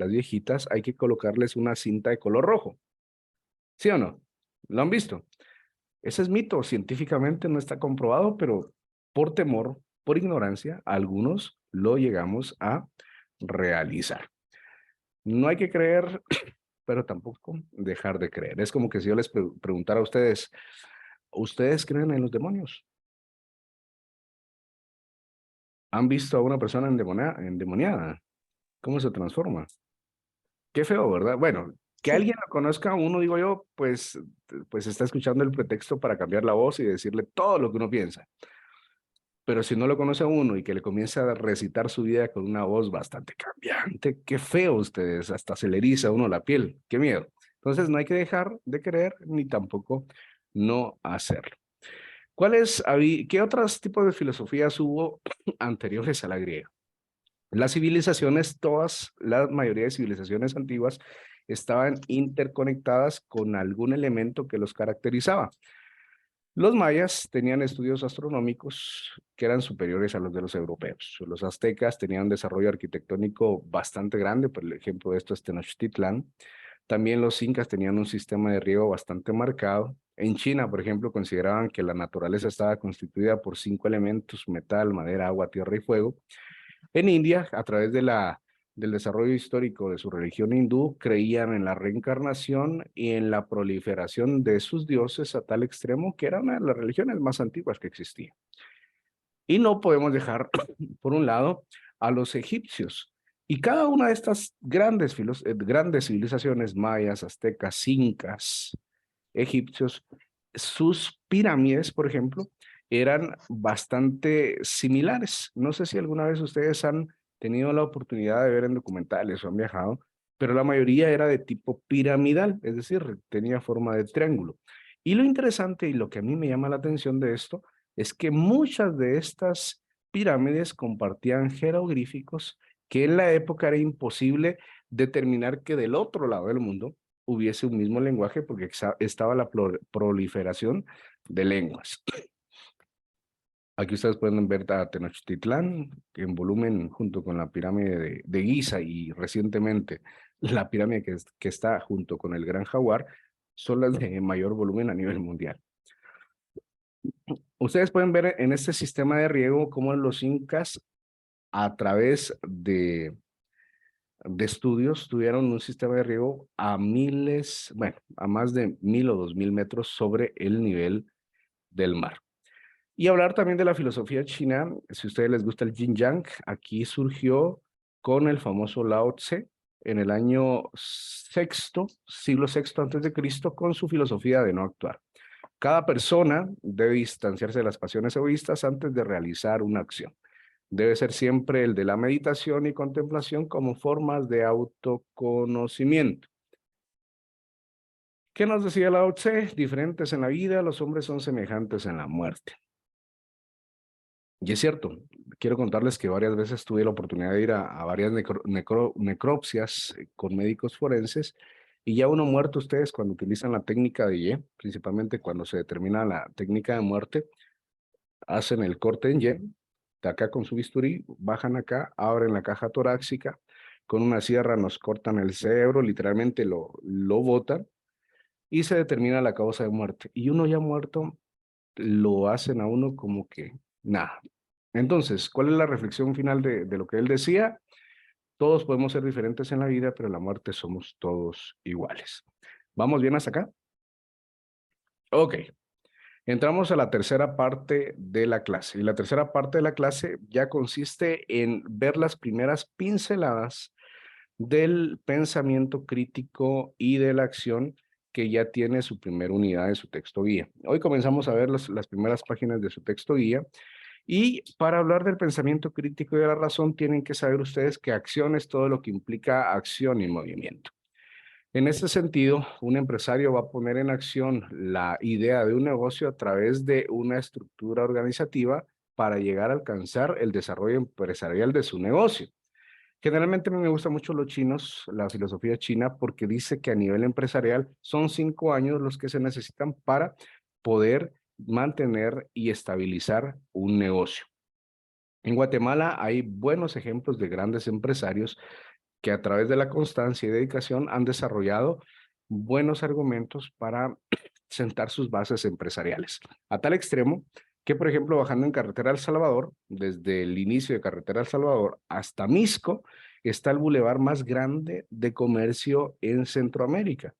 viejitas, hay que colocarles una cinta de color rojo. ¿Sí o no? ¿Lo han visto? Ese es mito, científicamente no está comprobado, pero por temor, por ignorancia, algunos lo llegamos a realizar. No hay que creer, pero tampoco dejar de creer. Es como que si yo les preguntara a ustedes, ¿ustedes creen en los demonios? ¿Han visto a una persona endemoniada? ¿Cómo se transforma? Qué feo, ¿verdad? Bueno, que Sí. alguien lo conozca a uno, digo yo, pues está escuchando el pretexto para cambiar la voz y decirle todo lo que uno piensa. Pero si no lo conoce a uno y que le comienza a recitar su vida con una voz bastante cambiante, qué feo ustedes, hasta se le eriza a uno la piel, qué miedo. Entonces no hay que dejar de creer ni tampoco no hacerlo. ¿Qué otros tipos de filosofías hubo anteriores a la griega? Las civilizaciones, la mayoría de civilizaciones antiguas estaban interconectadas con algún elemento que los caracterizaba. Los mayas tenían estudios astronómicos que eran superiores a los de los europeos. Los aztecas tenían un desarrollo arquitectónico bastante grande, por ejemplo, esto es Tenochtitlán. También los incas tenían un sistema de riego bastante marcado. En China, por ejemplo, consideraban que la naturaleza estaba constituida por 5 elementos: metal, madera, agua, tierra y fuego. En India, a través del desarrollo histórico de su religión hindú, creían en la reencarnación y en la proliferación de sus dioses a tal extremo que era una de las religiones más antiguas que existía. Y no podemos dejar, por un lado, a los egipcios. Y cada una de estas grandes civilizaciones, mayas, aztecas, incas, egipcios, sus pirámides, por ejemplo, eran bastante similares. No sé si alguna vez ustedes han tenido la oportunidad de ver en documentales o han viajado, pero la mayoría era de tipo piramidal, es decir, tenía forma de triángulo. Y lo interesante y lo que a mí me llama la atención de esto es que muchas de estas pirámides compartían jeroglíficos que en la época era imposible determinar que del otro lado del mundo hubiese un mismo lenguaje porque estaba la proliferación de lenguas. Aquí ustedes pueden ver a Tenochtitlán en volumen junto con la pirámide de Giza y recientemente la pirámide que está junto con el Gran Jaguar son las de mayor volumen a nivel mundial. Ustedes pueden ver en este sistema de riego cómo los incas a través de estudios tuvieron un sistema de riego a más de 1000 o 2000 metros sobre el nivel del mar. Y hablar también de la filosofía china, si a ustedes les gusta el Yin Yang, aquí surgió con el famoso Lao Tse en el año siglo VI antes de Cristo, con su filosofía de no actuar. Cada persona debe distanciarse de las pasiones egoístas antes de realizar una acción. Debe ser siempre el de la meditación y contemplación como formas de autoconocimiento. ¿Qué nos decía Lao Tse? Diferentes en la vida, los hombres son semejantes en la muerte. Y es cierto, quiero contarles que varias veces tuve la oportunidad de ir a varias necropsias con médicos forenses, y ya uno muerto, ustedes cuando utilizan la técnica de Y, principalmente cuando se determina la técnica de muerte, hacen el corte en Y, de acá con su bisturí, bajan acá, abren la caja torácica, con una sierra nos cortan el cerebro, literalmente lo botan, y se determina la causa de muerte. Y uno ya muerto, lo hacen a uno como que nada. Entonces, ¿cuál es la reflexión final de lo que él decía? Todos podemos ser diferentes en la vida, pero en la muerte somos todos iguales. ¿Vamos bien hasta acá? Ok. Entramos a la tercera parte de la clase. Y la tercera parte de la clase ya consiste en ver las primeras pinceladas del pensamiento crítico y de la acción, que ya tiene su primera unidad de su texto guía. Hoy comenzamos a ver las primeras páginas de su texto guía. Y para hablar del pensamiento crítico y de la razón, tienen que saber ustedes que acción es todo lo que implica acción y movimiento. En este sentido, un empresario va a poner en acción la idea de un negocio a través de una estructura organizativa para llegar a alcanzar el desarrollo empresarial de su negocio. Generalmente a mí me gusta mucho los chinos, la filosofía china, porque dice que a nivel empresarial son 5 años los que se necesitan para poder mantener y estabilizar un negocio. En Guatemala hay buenos ejemplos de grandes empresarios que a través de la constancia y dedicación han desarrollado buenos argumentos para sentar sus bases empresariales. A tal extremo que, por ejemplo, bajando en Carretera El Salvador, desde el inicio de Carretera El Salvador hasta Misco, está el bulevar más grande de comercio en Centroamérica.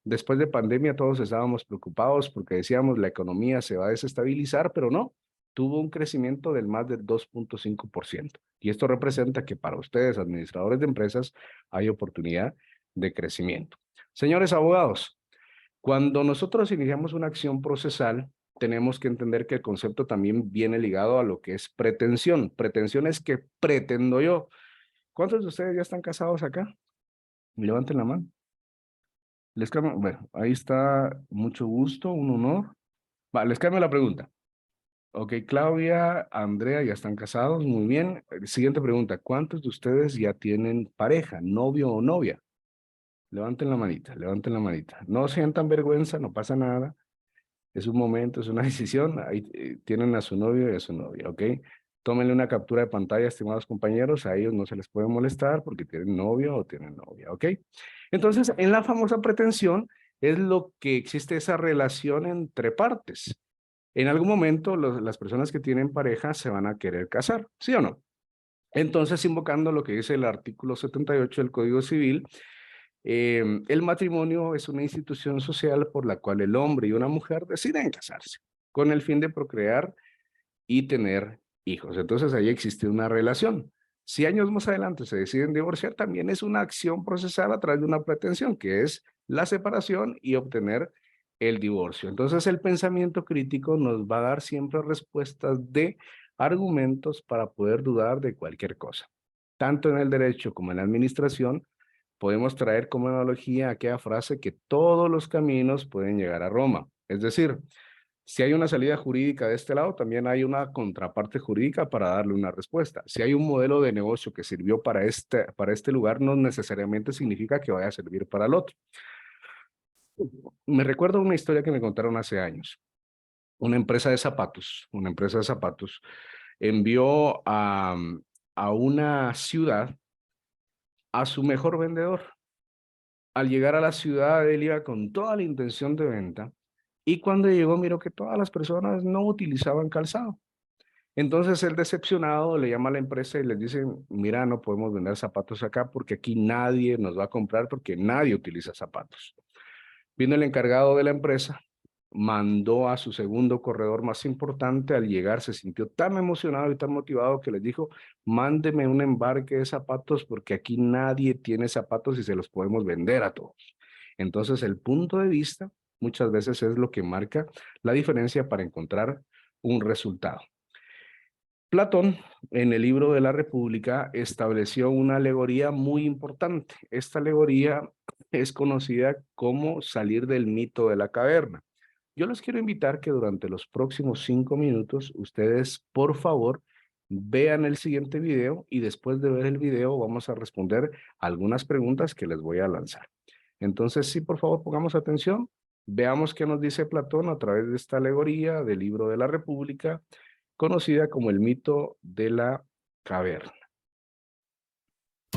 Después de pandemia todos estábamos preocupados porque decíamos la economía se va a desestabilizar, pero no, tuvo un crecimiento del más del 2.5%. Y esto representa que para ustedes, administradores de empresas, hay oportunidad de crecimiento. Señores abogados, cuando nosotros iniciamos una acción procesal, tenemos que entender que el concepto también viene ligado a lo que es pretensión. Pretensión es que pretendo yo. ¿Cuántos de ustedes ya están casados acá? Levanten la mano. Les cambio, bueno, ahí está, mucho gusto, un honor. Les cambio la pregunta. Ok, Claudia, Andrea, ya están casados, muy bien. Siguiente pregunta, ¿cuántos de ustedes ya tienen pareja, novio o novia? Levanten la manita, levanten la manita. No sientan vergüenza, no pasa nada. Es un momento, es una decisión. Ahí tienen a su novio y a su novia, ¿ok? Tómenle una captura de pantalla, estimados compañeros. A ellos no se les puede molestar porque tienen novio o tienen novia, ¿ok? Entonces, en la famosa pretensión es lo que existe esa relación entre partes. En algún momento, las personas que tienen pareja se van a querer casar, ¿sí o no? Entonces, invocando lo que dice el artículo 78 del Código Civil, el matrimonio es una institución social por la cual el hombre y una mujer deciden casarse con el fin de procrear y tener hijos. Entonces ahí existe una relación. Si años más adelante se deciden divorciar, también es una acción procesal a través de una pretensión, que es la separación y obtener el divorcio. Entonces el pensamiento crítico nos va a dar siempre respuestas de argumentos para poder dudar de cualquier cosa. Tanto en el derecho como en la administración, podemos traer como analogía aquella frase que todos los caminos pueden llegar a Roma. Es decir, si hay una salida jurídica de este lado, también hay una contraparte jurídica para darle una respuesta. Si hay un modelo de negocio que sirvió para este lugar, no necesariamente significa que vaya a servir para el otro. Me recuerdo una historia que me contaron hace años. Una empresa de zapatos envió a una ciudad a su mejor vendedor. Al llegar a la ciudad, él iba con toda la intención de venta y cuando llegó miró que todas las personas no utilizaban calzado. Entonces él, decepcionado, le llama a la empresa y les dice, mira, no podemos vender zapatos acá porque aquí nadie nos va a comprar porque nadie utiliza zapatos. Vino el encargado de la empresa, mandó a su segundo corredor más importante. Al llegar se sintió tan emocionado y tan motivado que les dijo, mándeme un embarque de zapatos porque aquí nadie tiene zapatos y se los podemos vender a todos. Entonces el punto de vista muchas veces es lo que marca la diferencia para encontrar un resultado. Platón, en el libro de la República, estableció una alegoría muy importante. Esta alegoría es conocida como salir del mito de la caverna. Yo les quiero invitar que durante los próximos 5 minutos, ustedes, por favor, vean el siguiente video y después de ver el video vamos a responder algunas preguntas que les voy a lanzar. Entonces, sí, por favor, pongamos atención. Veamos qué nos dice Platón a través de esta alegoría del libro de la República, conocida como el mito de la caverna.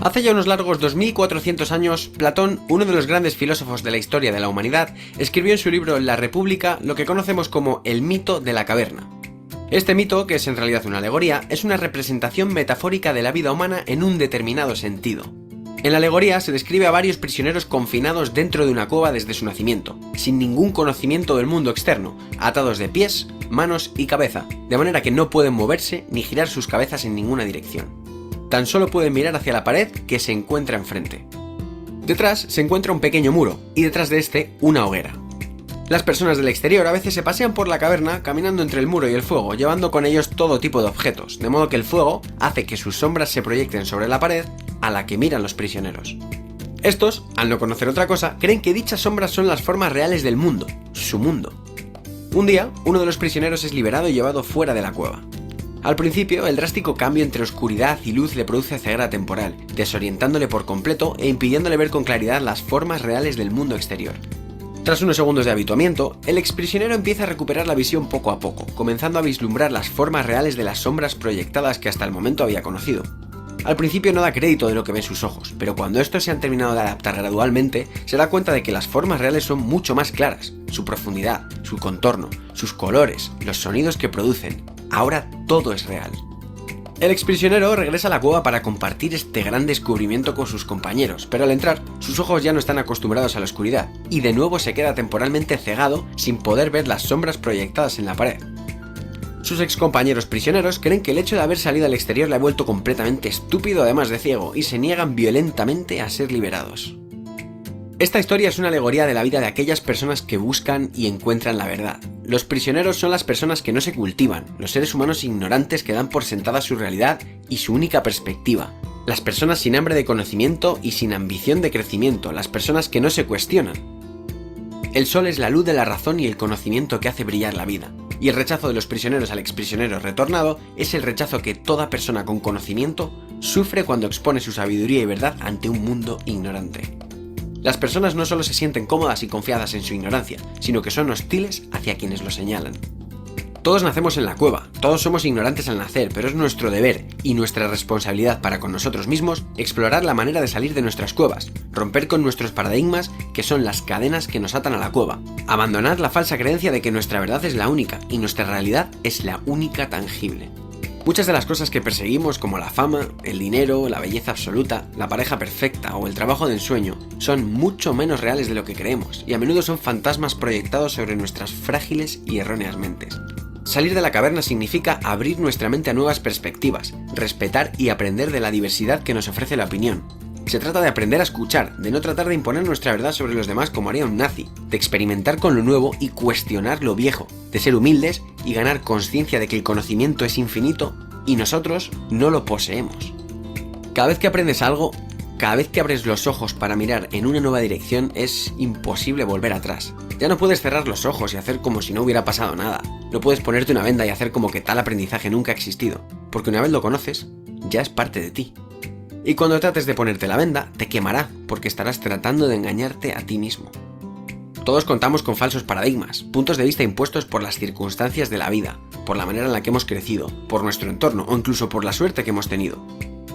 Hace ya unos largos 2400 años, Platón, uno de los grandes filósofos de la historia de la humanidad, escribió en su libro La República lo que conocemos como el mito de la caverna. Este mito, que es en realidad una alegoría, es una representación metafórica de la vida humana en un determinado sentido. En la alegoría se describe a varios prisioneros confinados dentro de una cueva desde su nacimiento, sin ningún conocimiento del mundo externo, atados de pies, manos y cabeza, de manera que no pueden moverse ni girar sus cabezas en ninguna dirección. Tan solo pueden mirar hacia la pared que se encuentra enfrente. Detrás se encuentra un pequeño muro y detrás de este una hoguera. Las personas del exterior a veces se pasean por la caverna caminando entre el muro y el fuego, llevando con ellos todo tipo de objetos, de modo que el fuego hace que sus sombras se proyecten sobre la pared a la que miran los prisioneros. Estos, al no conocer otra cosa, creen que dichas sombras son las formas reales del mundo, su mundo. Un día, uno de los prisioneros es liberado y llevado fuera de la cueva. Al principio, el drástico cambio entre oscuridad y luz le produce ceguera temporal, desorientándole por completo e impidiéndole ver con claridad las formas reales del mundo exterior. Tras unos segundos de habituamiento, el exprisionero empieza a recuperar la visión poco a poco, comenzando a vislumbrar las formas reales de las sombras proyectadas que hasta el momento había conocido. Al principio no da crédito de lo que ven sus ojos, pero cuando estos se han terminado de adaptar gradualmente, se da cuenta de que las formas reales son mucho más claras, su profundidad, su contorno, sus colores, los sonidos que producen. Ahora todo es real. El exprisionero regresa a la cueva para compartir este gran descubrimiento con sus compañeros, pero al entrar, sus ojos ya no están acostumbrados a la oscuridad, y de nuevo se queda temporalmente cegado sin poder ver las sombras proyectadas en la pared. Sus excompañeros prisioneros creen que el hecho de haber salido al exterior le ha vuelto completamente estúpido además de ciego, y se niegan violentamente a ser liberados. Esta historia es una alegoría de la vida de aquellas personas que buscan y encuentran la verdad. Los prisioneros son las personas que no se cultivan, los seres humanos ignorantes que dan por sentada su realidad y su única perspectiva. Las personas sin hambre de conocimiento y sin ambición de crecimiento, las personas que no se cuestionan. El sol es la luz de la razón y el conocimiento que hace brillar la vida. Y el rechazo de los prisioneros al exprisionero retornado es el rechazo que toda persona con conocimiento sufre cuando expone su sabiduría y verdad ante un mundo ignorante. Las personas no solo se sienten cómodas y confiadas en su ignorancia, sino que son hostiles hacia quienes lo señalan. Todos nacemos en la cueva, todos somos ignorantes al nacer, pero es nuestro deber y nuestra responsabilidad para con nosotros mismos explorar la manera de salir de nuestras cuevas, romper con nuestros paradigmas que son las cadenas que nos atan a la cueva, abandonar la falsa creencia de que nuestra verdad es la única y nuestra realidad es la única tangible. Muchas de las cosas que perseguimos, como la fama, el dinero, la belleza absoluta, la pareja perfecta o el trabajo de ensueño, son mucho menos reales de lo que creemos y a menudo son fantasmas proyectados sobre nuestras frágiles y erróneas mentes. Salir de la caverna significa abrir nuestra mente a nuevas perspectivas, respetar y aprender de la diversidad que nos ofrece la opinión. Se trata de aprender a escuchar, de no tratar de imponer nuestra verdad sobre los demás como haría un nazi, de experimentar con lo nuevo y cuestionar lo viejo, de ser humildes y ganar conciencia de que el conocimiento es infinito y nosotros no lo poseemos. Cada vez que aprendes algo, cada vez que abres los ojos para mirar en una nueva dirección, es imposible volver atrás. Ya no puedes cerrar los ojos y hacer como si no hubiera pasado nada. No puedes ponerte una venda y hacer como que tal aprendizaje nunca ha existido, porque una vez lo conoces, ya es parte de ti. Y cuando trates de ponerte la venda, te quemará, porque estarás tratando de engañarte a ti mismo. Todos contamos con falsos paradigmas, puntos de vista impuestos por las circunstancias de la vida, por la manera en la que hemos crecido, por nuestro entorno o incluso por la suerte que hemos tenido.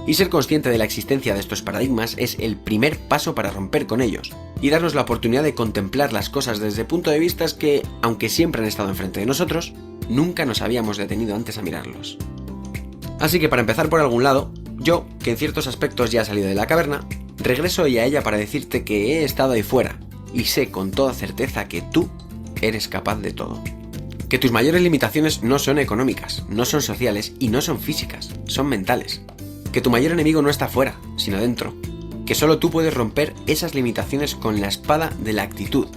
Y ser consciente de la existencia de estos paradigmas es el primer paso para romper con ellos y darnos la oportunidad de contemplar las cosas desde puntos de vista que, aunque siempre han estado enfrente de nosotros, nunca nos habíamos detenido antes a mirarlos. Así que para empezar por algún lado, yo, que en ciertos aspectos ya he salido de la caverna, regreso hoy a ella para decirte que he estado ahí fuera y sé con toda certeza que tú eres capaz de todo. Que tus mayores limitaciones no son económicas, no son sociales y no son físicas, son mentales. Que tu mayor enemigo no está fuera, sino dentro. Que solo tú puedes romper esas limitaciones con la espada de la actitud.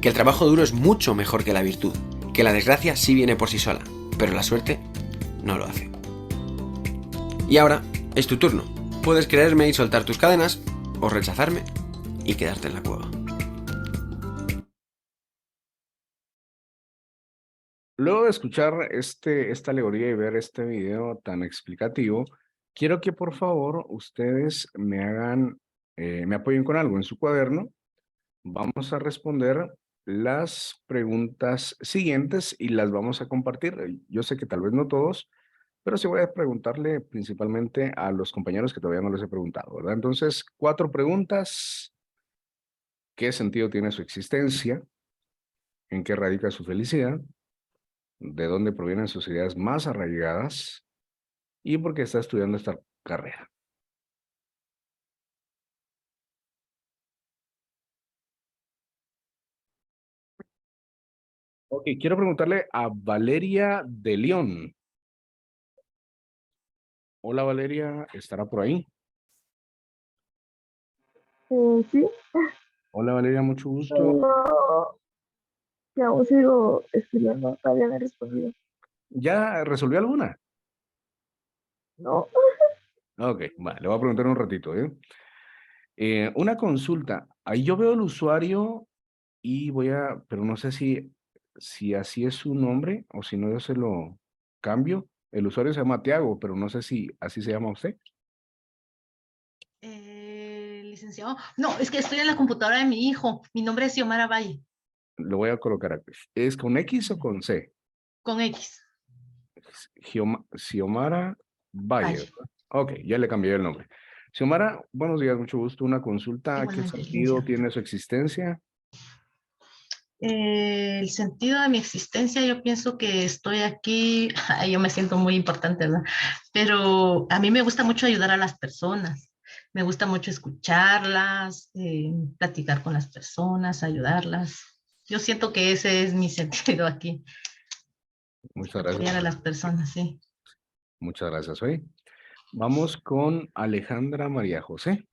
Que el trabajo duro es mucho mejor que la virtud. Que la desgracia sí viene por sí sola, pero la suerte no lo hace. Y ahora es tu turno. Puedes creerme y soltar tus cadenas, o rechazarme y quedarte en la cueva. Luego de escuchar esta alegoría y ver este video tan explicativo, quiero que por favor ustedes me apoyen con algo en su cuaderno. Vamos a responder las preguntas siguientes y las vamos a compartir. Yo sé que tal vez no todos, pero sí voy a preguntarle principalmente a los compañeros que todavía no les he preguntado, ¿verdad? Entonces, 4 preguntas. ¿Qué sentido tiene su existencia? ¿En qué radica su felicidad? ¿De dónde provienen sus ideas más arraigadas? ¿Y por qué está estudiando esta carrera? Ok, quiero preguntarle a Valeria de León. Hola Valeria, ¿estará por ahí? Sí, Hola Valeria, mucho gusto. no, aún sigo estudiando, todavía no he respondido. ¿Ya resolvió alguna? No. Ok, vale, le voy a preguntar un ratito, ¿eh? Una consulta. Ahí yo veo el usuario y pero no sé si así es su nombre o si no yo se lo cambio. El usuario se llama Tiago, pero no sé si así se llama usted. Licenciado. No, es que estoy en la computadora de mi hijo. Mi nombre es Xiomara Valle, Lo voy a colocar aquí. ¿Es con X o con C? con X. Xiomara Valle, Valle. ¿verdad? Ok, ya le cambié el nombre. Xiomara, buenos días, mucho gusto. Una consulta. ¿Qué Igualmente, sentido licenciado. tiene su existencia? El sentido de mi existencia, yo pienso que estoy aquí, yo me siento muy importante, ¿verdad? Pero a mí me gusta mucho ayudar a las personas, me gusta mucho escucharlas, platicar con las personas, ayudarlas. Yo siento que ese es mi sentido aquí, Muchas gracias. apoyar a las personas, sí. Muchas gracias, hoy. Vamos con Alejandra María José.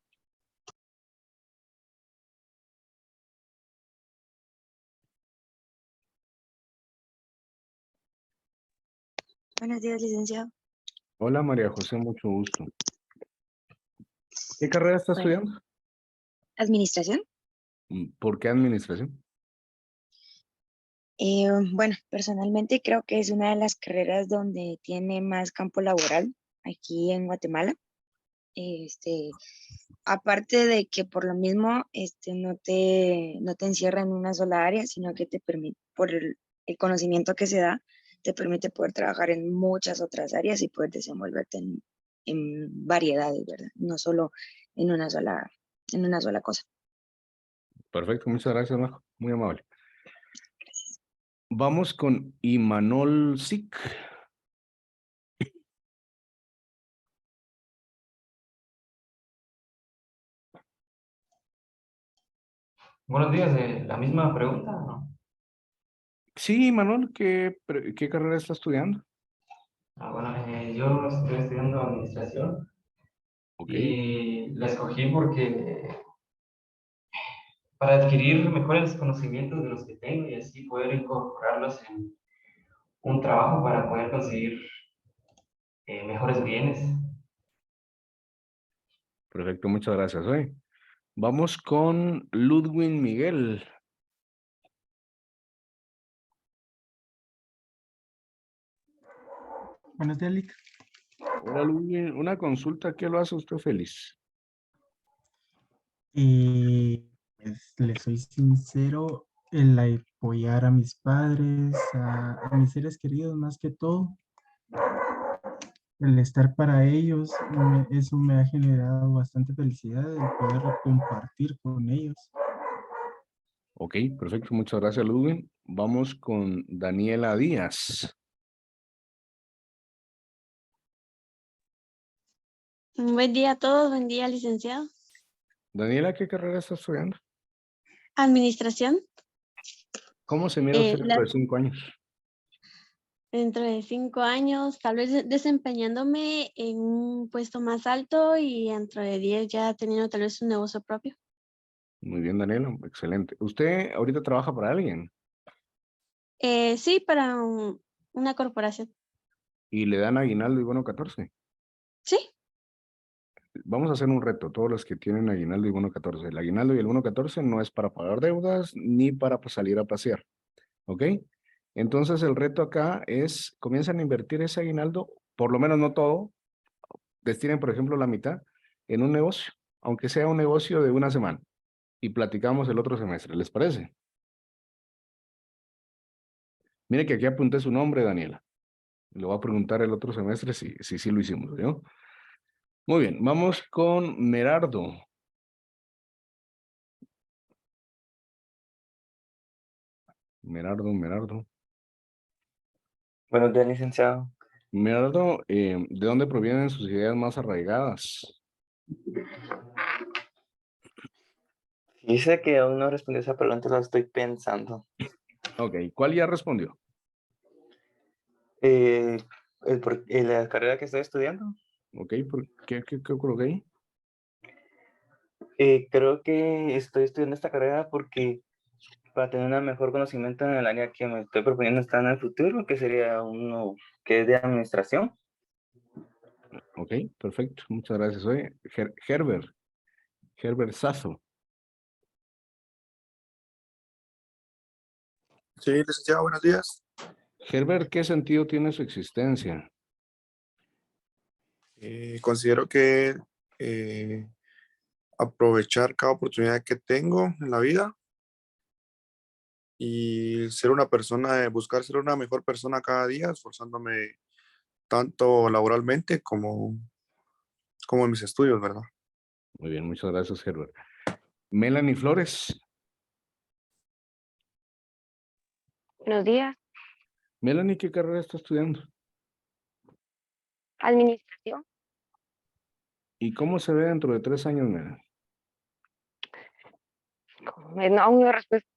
Buenos días, licenciado. Hola María José, mucho gusto. ¿Qué carrera está Bueno, estudiando? administración. ¿Por qué administración? Bueno, personalmente creo que es una de las carreras donde tiene más campo laboral aquí en Guatemala. Aparte de que por lo mismo no te encierra en una sola área, sino que te permite, por el conocimiento que se da, te permite poder trabajar en muchas otras áreas y poder desenvolverte en variedades, ¿verdad? No solo en una sola cosa. Perfecto, muchas gracias, Majo. Muy amable. Vamos con Imanol Sik. Buenos días, la misma pregunta, ¿no? Sí, Imanol, ¿qué carrera está estudiando? Bueno, yo estoy estudiando administración Ok, y la escogí porque para adquirir mejores conocimientos de los que tengo y así poder incorporarlos en un trabajo para poder conseguir mejores bienes. perfecto, muchas gracias, hoy. Vamos con Ludwig Miguel. Buenos días, Lic. Hola Ludwig, una consulta, ¿qué lo hace usted feliz? Pues, le soy sincero, el apoyar a mis padres, a mis seres queridos más que todo, el estar para ellos, eso me ha generado bastante felicidad, el poder compartir con ellos. Ok, perfecto, muchas gracias Ludwig. Vamos con Daniela Díaz. Buen día a todos, buen día, licenciado. Daniela, ¿qué carrera está estudiando? Administración, ¿Cómo se mira usted dentro de 5 años? dentro de 5 años, tal vez desempeñándome en un puesto más alto y dentro de 10 ya teniendo tal vez un negocio propio. Muy bien, Daniela, excelente. ¿Usted ahorita trabaja para alguien Sí, para una corporación. y le dan aguinaldo y bono 14? Sí, Vamos a hacer un reto, todos los que tienen aguinaldo y bono 14. El aguinaldo y el bono 14 no es para pagar deudas ni para salir a pasear, ¿ok? Entonces el reto acá es, comienzan a invertir ese aguinaldo, por lo menos no todo, destinen por ejemplo la mitad en un negocio, aunque sea un negocio de una semana, y platicamos el otro semestre, ¿les parece? Mire que aquí apunté su nombre, Daniela. Le voy a preguntar el otro semestre si lo hicimos, ¿no? Muy bien, vamos con Merardo. Merardo. Buenos días, licenciado. Merardo, ¿de dónde provienen sus ideas más arraigadas? Dice que aún no respondió esa pregunta, la estoy pensando. Ok, ¿cuál ya respondió? La carrera que estoy estudiando. Ok, ¿qué ocurrió ahí? Creo que estoy estudiando esta carrera porque para tener un mejor conocimiento en el área que me estoy proponiendo estar en el futuro, que sería uno que es de administración. Ok, perfecto, muchas gracias. Oye, Herbert, Herbert Sazo. Sí, licenciado, buenos días. Herbert, ¿qué sentido tiene su existencia? Considero que aprovechar cada oportunidad que tengo en la vida y ser una persona, buscar ser una mejor persona cada día, esforzándome tanto laboralmente como en mis estudios, ¿verdad? Muy bien, muchas gracias, Herbert. Melanie Flores. Buenos días. Melanie, ¿qué carrera está estudiando? Administración. ¿Y cómo se ve dentro de 3 años, Melanie? No, aún no respuesta.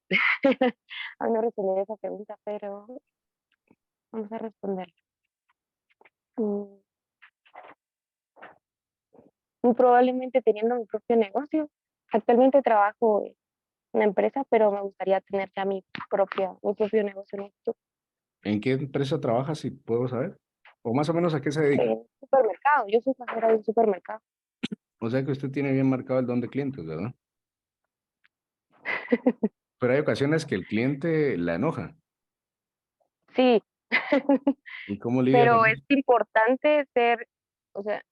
Aún no respondí esa pregunta, pero vamos a responder. Muy probablemente teniendo mi propio negocio. Actualmente trabajo en una empresa, pero me gustaría tener ya mi propio negocio en el futuro. ¿En qué empresa trabajas, si puedo saber? ¿O más o menos a qué se dedica? En supermercado. Yo soy cajera de un supermercado. O sea que usted tiene bien marcado el don de clientes, ¿verdad? Pero hay ocasiones que el cliente la enoja. Sí. ¿Y cómo lidia Pero con es eso? importante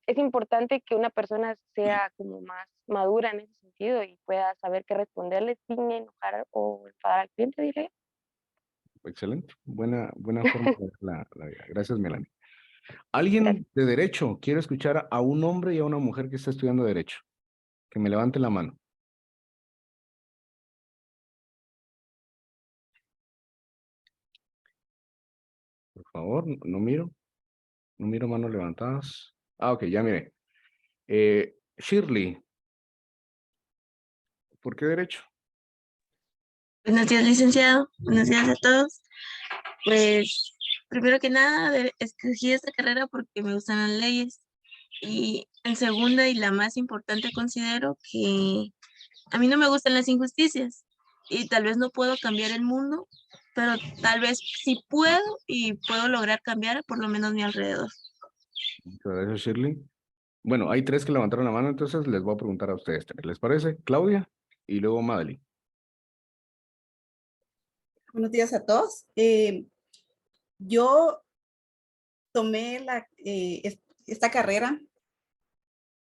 es importante que una persona sea como más madura en ese sentido y pueda saber qué responderle sin enojar o enfadar al cliente, diré yo. Excelente. Buena forma de ver la vida. Gracias, Melanie. ¿Alguien de derecho quiere escuchar a un hombre y a una mujer que está estudiando derecho? Que me levante la mano. Por favor, no miro. No miro manos levantadas. Ah, ok, ya miré. Shirley, ¿por qué derecho? Buenos días, licenciado. Buenos días a todos. Pues, primero que nada, escogí esta carrera porque me gustan las leyes. Y en segunda y la más importante, considero que a mí no me gustan las injusticias. Y tal vez no puedo cambiar el mundo, pero tal vez sí puedo y puedo lograr cambiar por lo menos mi alrededor. Muchas gracias, Shirley. Bueno, hay 3 que levantaron la mano, entonces les voy a preguntar a ustedes 3. ¿Les parece? Claudia y luego Madeline. Buenos días a todos. Yo tomé esta carrera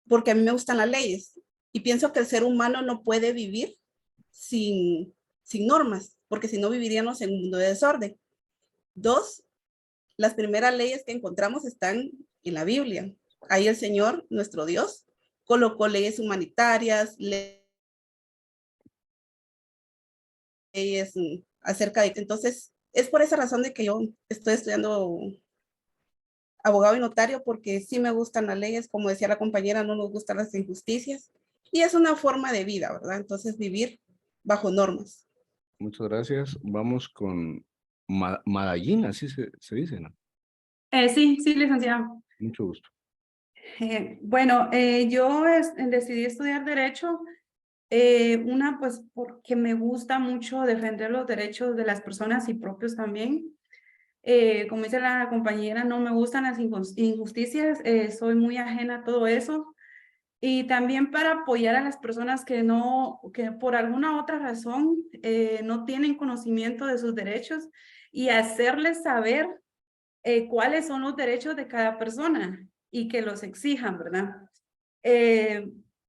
porque a mí me gustan las leyes y pienso que el ser humano no puede vivir sin normas, porque si no viviríamos en un mundo de desorden. 2, las primeras leyes que encontramos están en la Biblia. Ahí el Señor, nuestro Dios, colocó leyes humanitarias, leyes acerca de... Entonces, es por esa razón de que yo estoy estudiando abogado y notario, porque sí me gustan las leyes, como decía la compañera, no nos gustan las injusticias, y es una forma de vida, ¿verdad? Entonces, vivir bajo normas. Muchas gracias. Vamos con Madallín, así se dice, ¿no? Sí, licenciado. Mucho gusto. Bueno, yo decidí estudiar Derecho, una pues porque me gusta mucho defender los derechos de las personas y propios también. Como dice la compañera, no me gustan las injusticias, soy muy ajena a todo eso. Y también para apoyar a las personas que por alguna otra razón no tienen conocimiento de sus derechos y hacerles saber cuáles son los derechos de cada persona y que los exijan, ¿verdad?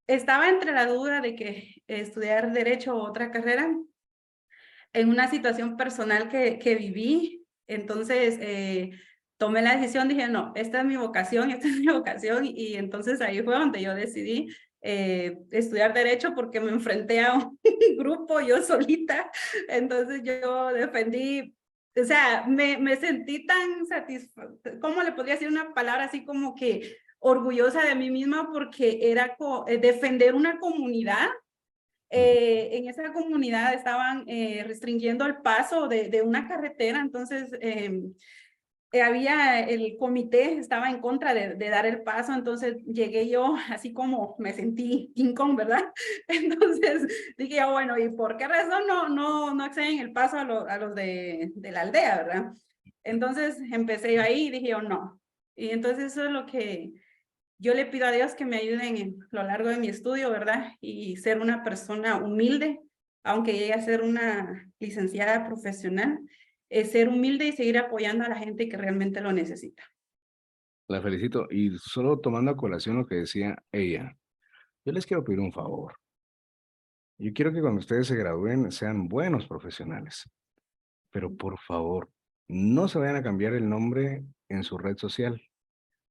Estaba entre la duda de que estudiar Derecho o otra carrera en una situación personal que viví. Entonces, tomé la decisión, dije, no, esta es mi vocación, y entonces ahí fue donde yo decidí estudiar Derecho porque me enfrenté a un grupo yo solita, entonces yo defendí, o sea, me sentí tan satisfecha, ¿cómo le podría decir una palabra así como que orgullosa de mí misma? Porque era defender una comunidad. En esa comunidad estaban restringiendo el paso de una carretera, entonces el comité estaba en contra de dar el paso, entonces llegué yo así como me sentí King Kong, ¿verdad? Entonces dije yo, bueno, ¿y por qué razón no acceden el paso a los de la aldea, ¿verdad? Entonces empecé yo ahí y dije yo, no. Y entonces eso es lo que yo le pido a Dios que me ayuden en lo largo de mi estudio, ¿verdad? Y ser una persona humilde, aunque llegue a ser una licenciada profesional, ser humilde y seguir apoyando a la gente que realmente lo necesita. La felicito. Y solo tomando a colación lo que decía ella, yo les quiero pedir un favor. Yo quiero que cuando ustedes se gradúen sean buenos profesionales, pero por favor, no se vayan a cambiar el nombre en su red social.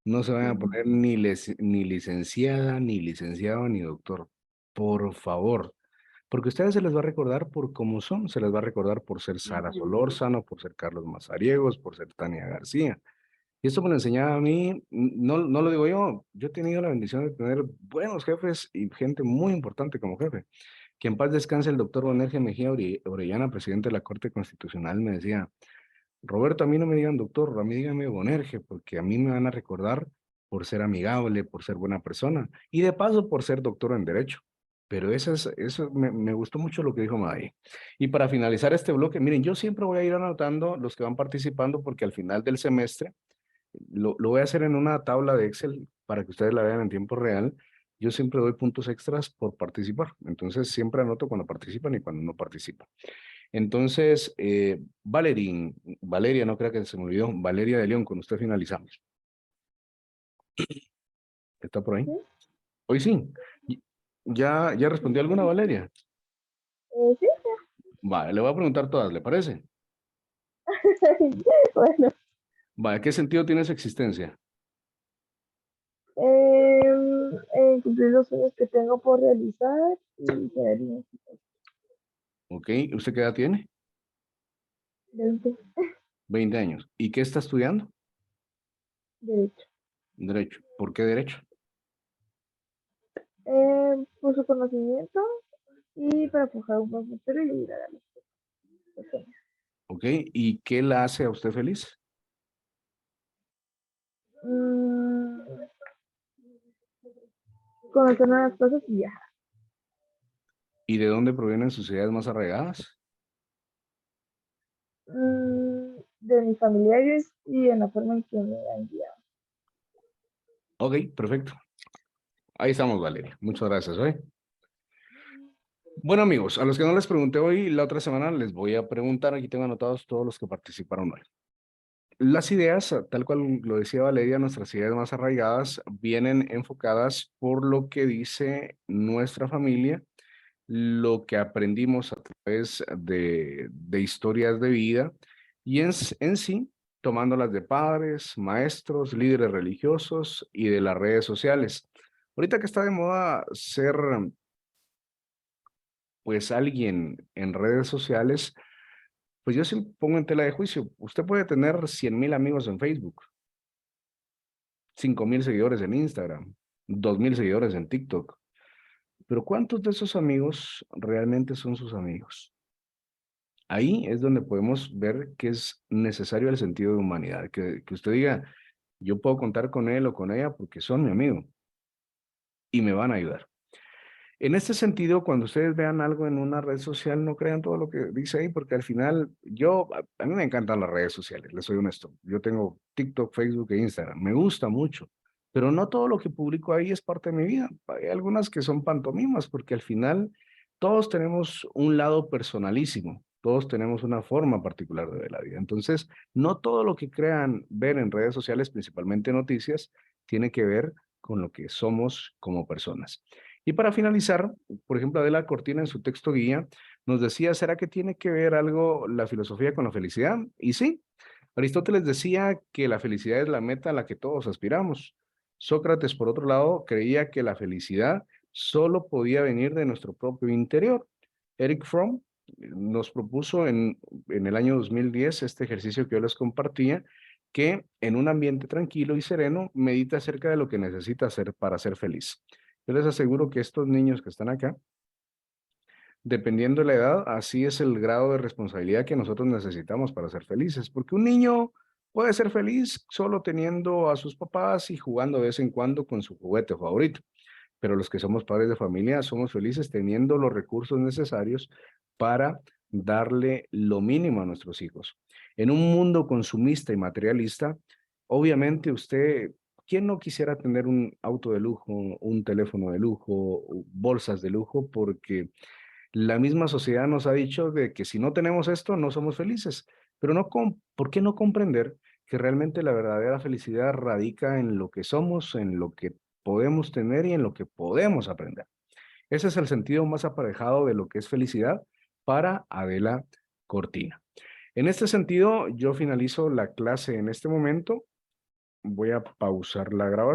No se vayan a poner ni licenciada, ni licenciado, ni doctor. Por favor. Porque a ustedes se les va a recordar por cómo son. Se les va a recordar por ser Sara Solórzano, por ser Carlos Mazariegos, por ser Tania García. Y esto me lo enseñaba a mí, no lo digo yo. Yo he tenido la bendición de tener buenos jefes y gente muy importante como jefe. Que en paz descanse el doctor Bonerge Mejía Orellana, presidente de la Corte Constitucional, me decía: Roberto, a mí no me digan doctor, a mí díganme Bonerge, porque a mí me van a recordar por ser amigable, por ser buena persona, y de paso por ser doctor en Derecho. Pero eso me gustó mucho lo que dijo May. Y para finalizar este bloque, miren, yo siempre voy a ir anotando los que van participando, porque al final del semestre, lo voy a hacer en una tabla de Excel para que ustedes la vean en tiempo real. Yo siempre doy puntos extras por participar. Entonces, siempre anoto cuando participan y cuando no participan. Entonces, Valeria, no creo que se me olvidó, Valeria de León, con usted finalizamos. ¿Está por ahí? Hoy sí. ¿Ya respondió alguna, Valeria? Sí. Vale, le voy a preguntar todas, ¿le parece? Bueno, Vale, ¿qué sentido tiene su existencia? cumplir los sueños que tengo por realizar y ser Ok, ¿usted qué edad tiene? 20. 20 años. ¿Y qué está estudiando? Derecho. Derecho. ¿Por qué derecho? Por su conocimiento y para forjar un buen futuro y ayudar a las personas. Ok, ¿y qué la hace a usted feliz? Conocer nuevas cosas y viajar. ¿Y de dónde provienen sus ideas más arraigadas? De mis familiares y en la forma en que me han guiado. Ok, perfecto. Ahí estamos, Valeria. Muchas gracias, ¿eh? Bueno, amigos, a los que no les pregunté hoy, la otra semana les voy a preguntar. Aquí tengo anotados todos los que participaron hoy. Las ideas, tal cual lo decía Valeria, nuestras ideas más arraigadas vienen enfocadas por lo que dice nuestra familia, lo que aprendimos a través de historias de vida y en sí, tomándolas de padres, maestros, líderes religiosos y de las redes sociales. Ahorita que está de moda ser pues alguien en redes sociales, pues yo siempre pongo en tela de juicio. Usted puede tener 100,000 amigos en Facebook, 5,000 seguidores en Instagram, 2,000 seguidores en TikTok. Pero ¿cuántos de esos amigos realmente son sus amigos? Ahí es donde podemos ver que es necesario el sentido de humanidad, que usted diga, yo puedo contar con él o con ella porque son mi amigo y me van a ayudar. En este sentido, cuando ustedes vean algo en una red social, no crean todo lo que dice ahí, porque al final a mí me encantan las redes sociales, les soy honesto. Yo tengo TikTok, Facebook e Instagram, me gusta mucho, pero no todo lo que publico ahí es parte de mi vida. Hay algunas que son pantomimas, porque al final todos tenemos un lado personalísimo, todos tenemos una forma particular de ver la vida. Entonces, no todo lo que crean ver en redes sociales, principalmente noticias, tiene que ver con lo que somos como personas. Y para finalizar, por ejemplo, Adela Cortina en su texto guía nos decía, ¿será que tiene que ver algo la filosofía con la felicidad? Y sí, Aristóteles decía que la felicidad es la meta a la que todos aspiramos. Sócrates, por otro lado, creía que la felicidad solo podía venir de nuestro propio interior. Eric Fromm nos propuso en el año 2010 este ejercicio que yo les compartía, que en un ambiente tranquilo y sereno medita acerca de lo que necesita hacer para ser feliz. Yo les aseguro que estos niños que están acá, dependiendo de la edad, así es el grado de responsabilidad que nosotros necesitamos para ser felices, porque un niño puede ser feliz solo teniendo a sus papás y jugando de vez en cuando con su juguete favorito, pero los que somos padres de familia somos felices teniendo los recursos necesarios para darle lo mínimo a nuestros hijos. En un mundo consumista y materialista, obviamente usted ¿quién no quisiera tener un auto de lujo, un teléfono de lujo, bolsas de lujo? Porque la misma sociedad nos ha dicho de que si no tenemos esto, no somos felices. Pero ¿por qué no comprender que realmente la verdadera felicidad radica en lo que somos, en lo que podemos tener y en lo que podemos aprender? Ese es el sentido más aparejado de lo que es felicidad para Adela Cortina. En este sentido, yo finalizo la clase en este momento. Voy a pausar la grabación.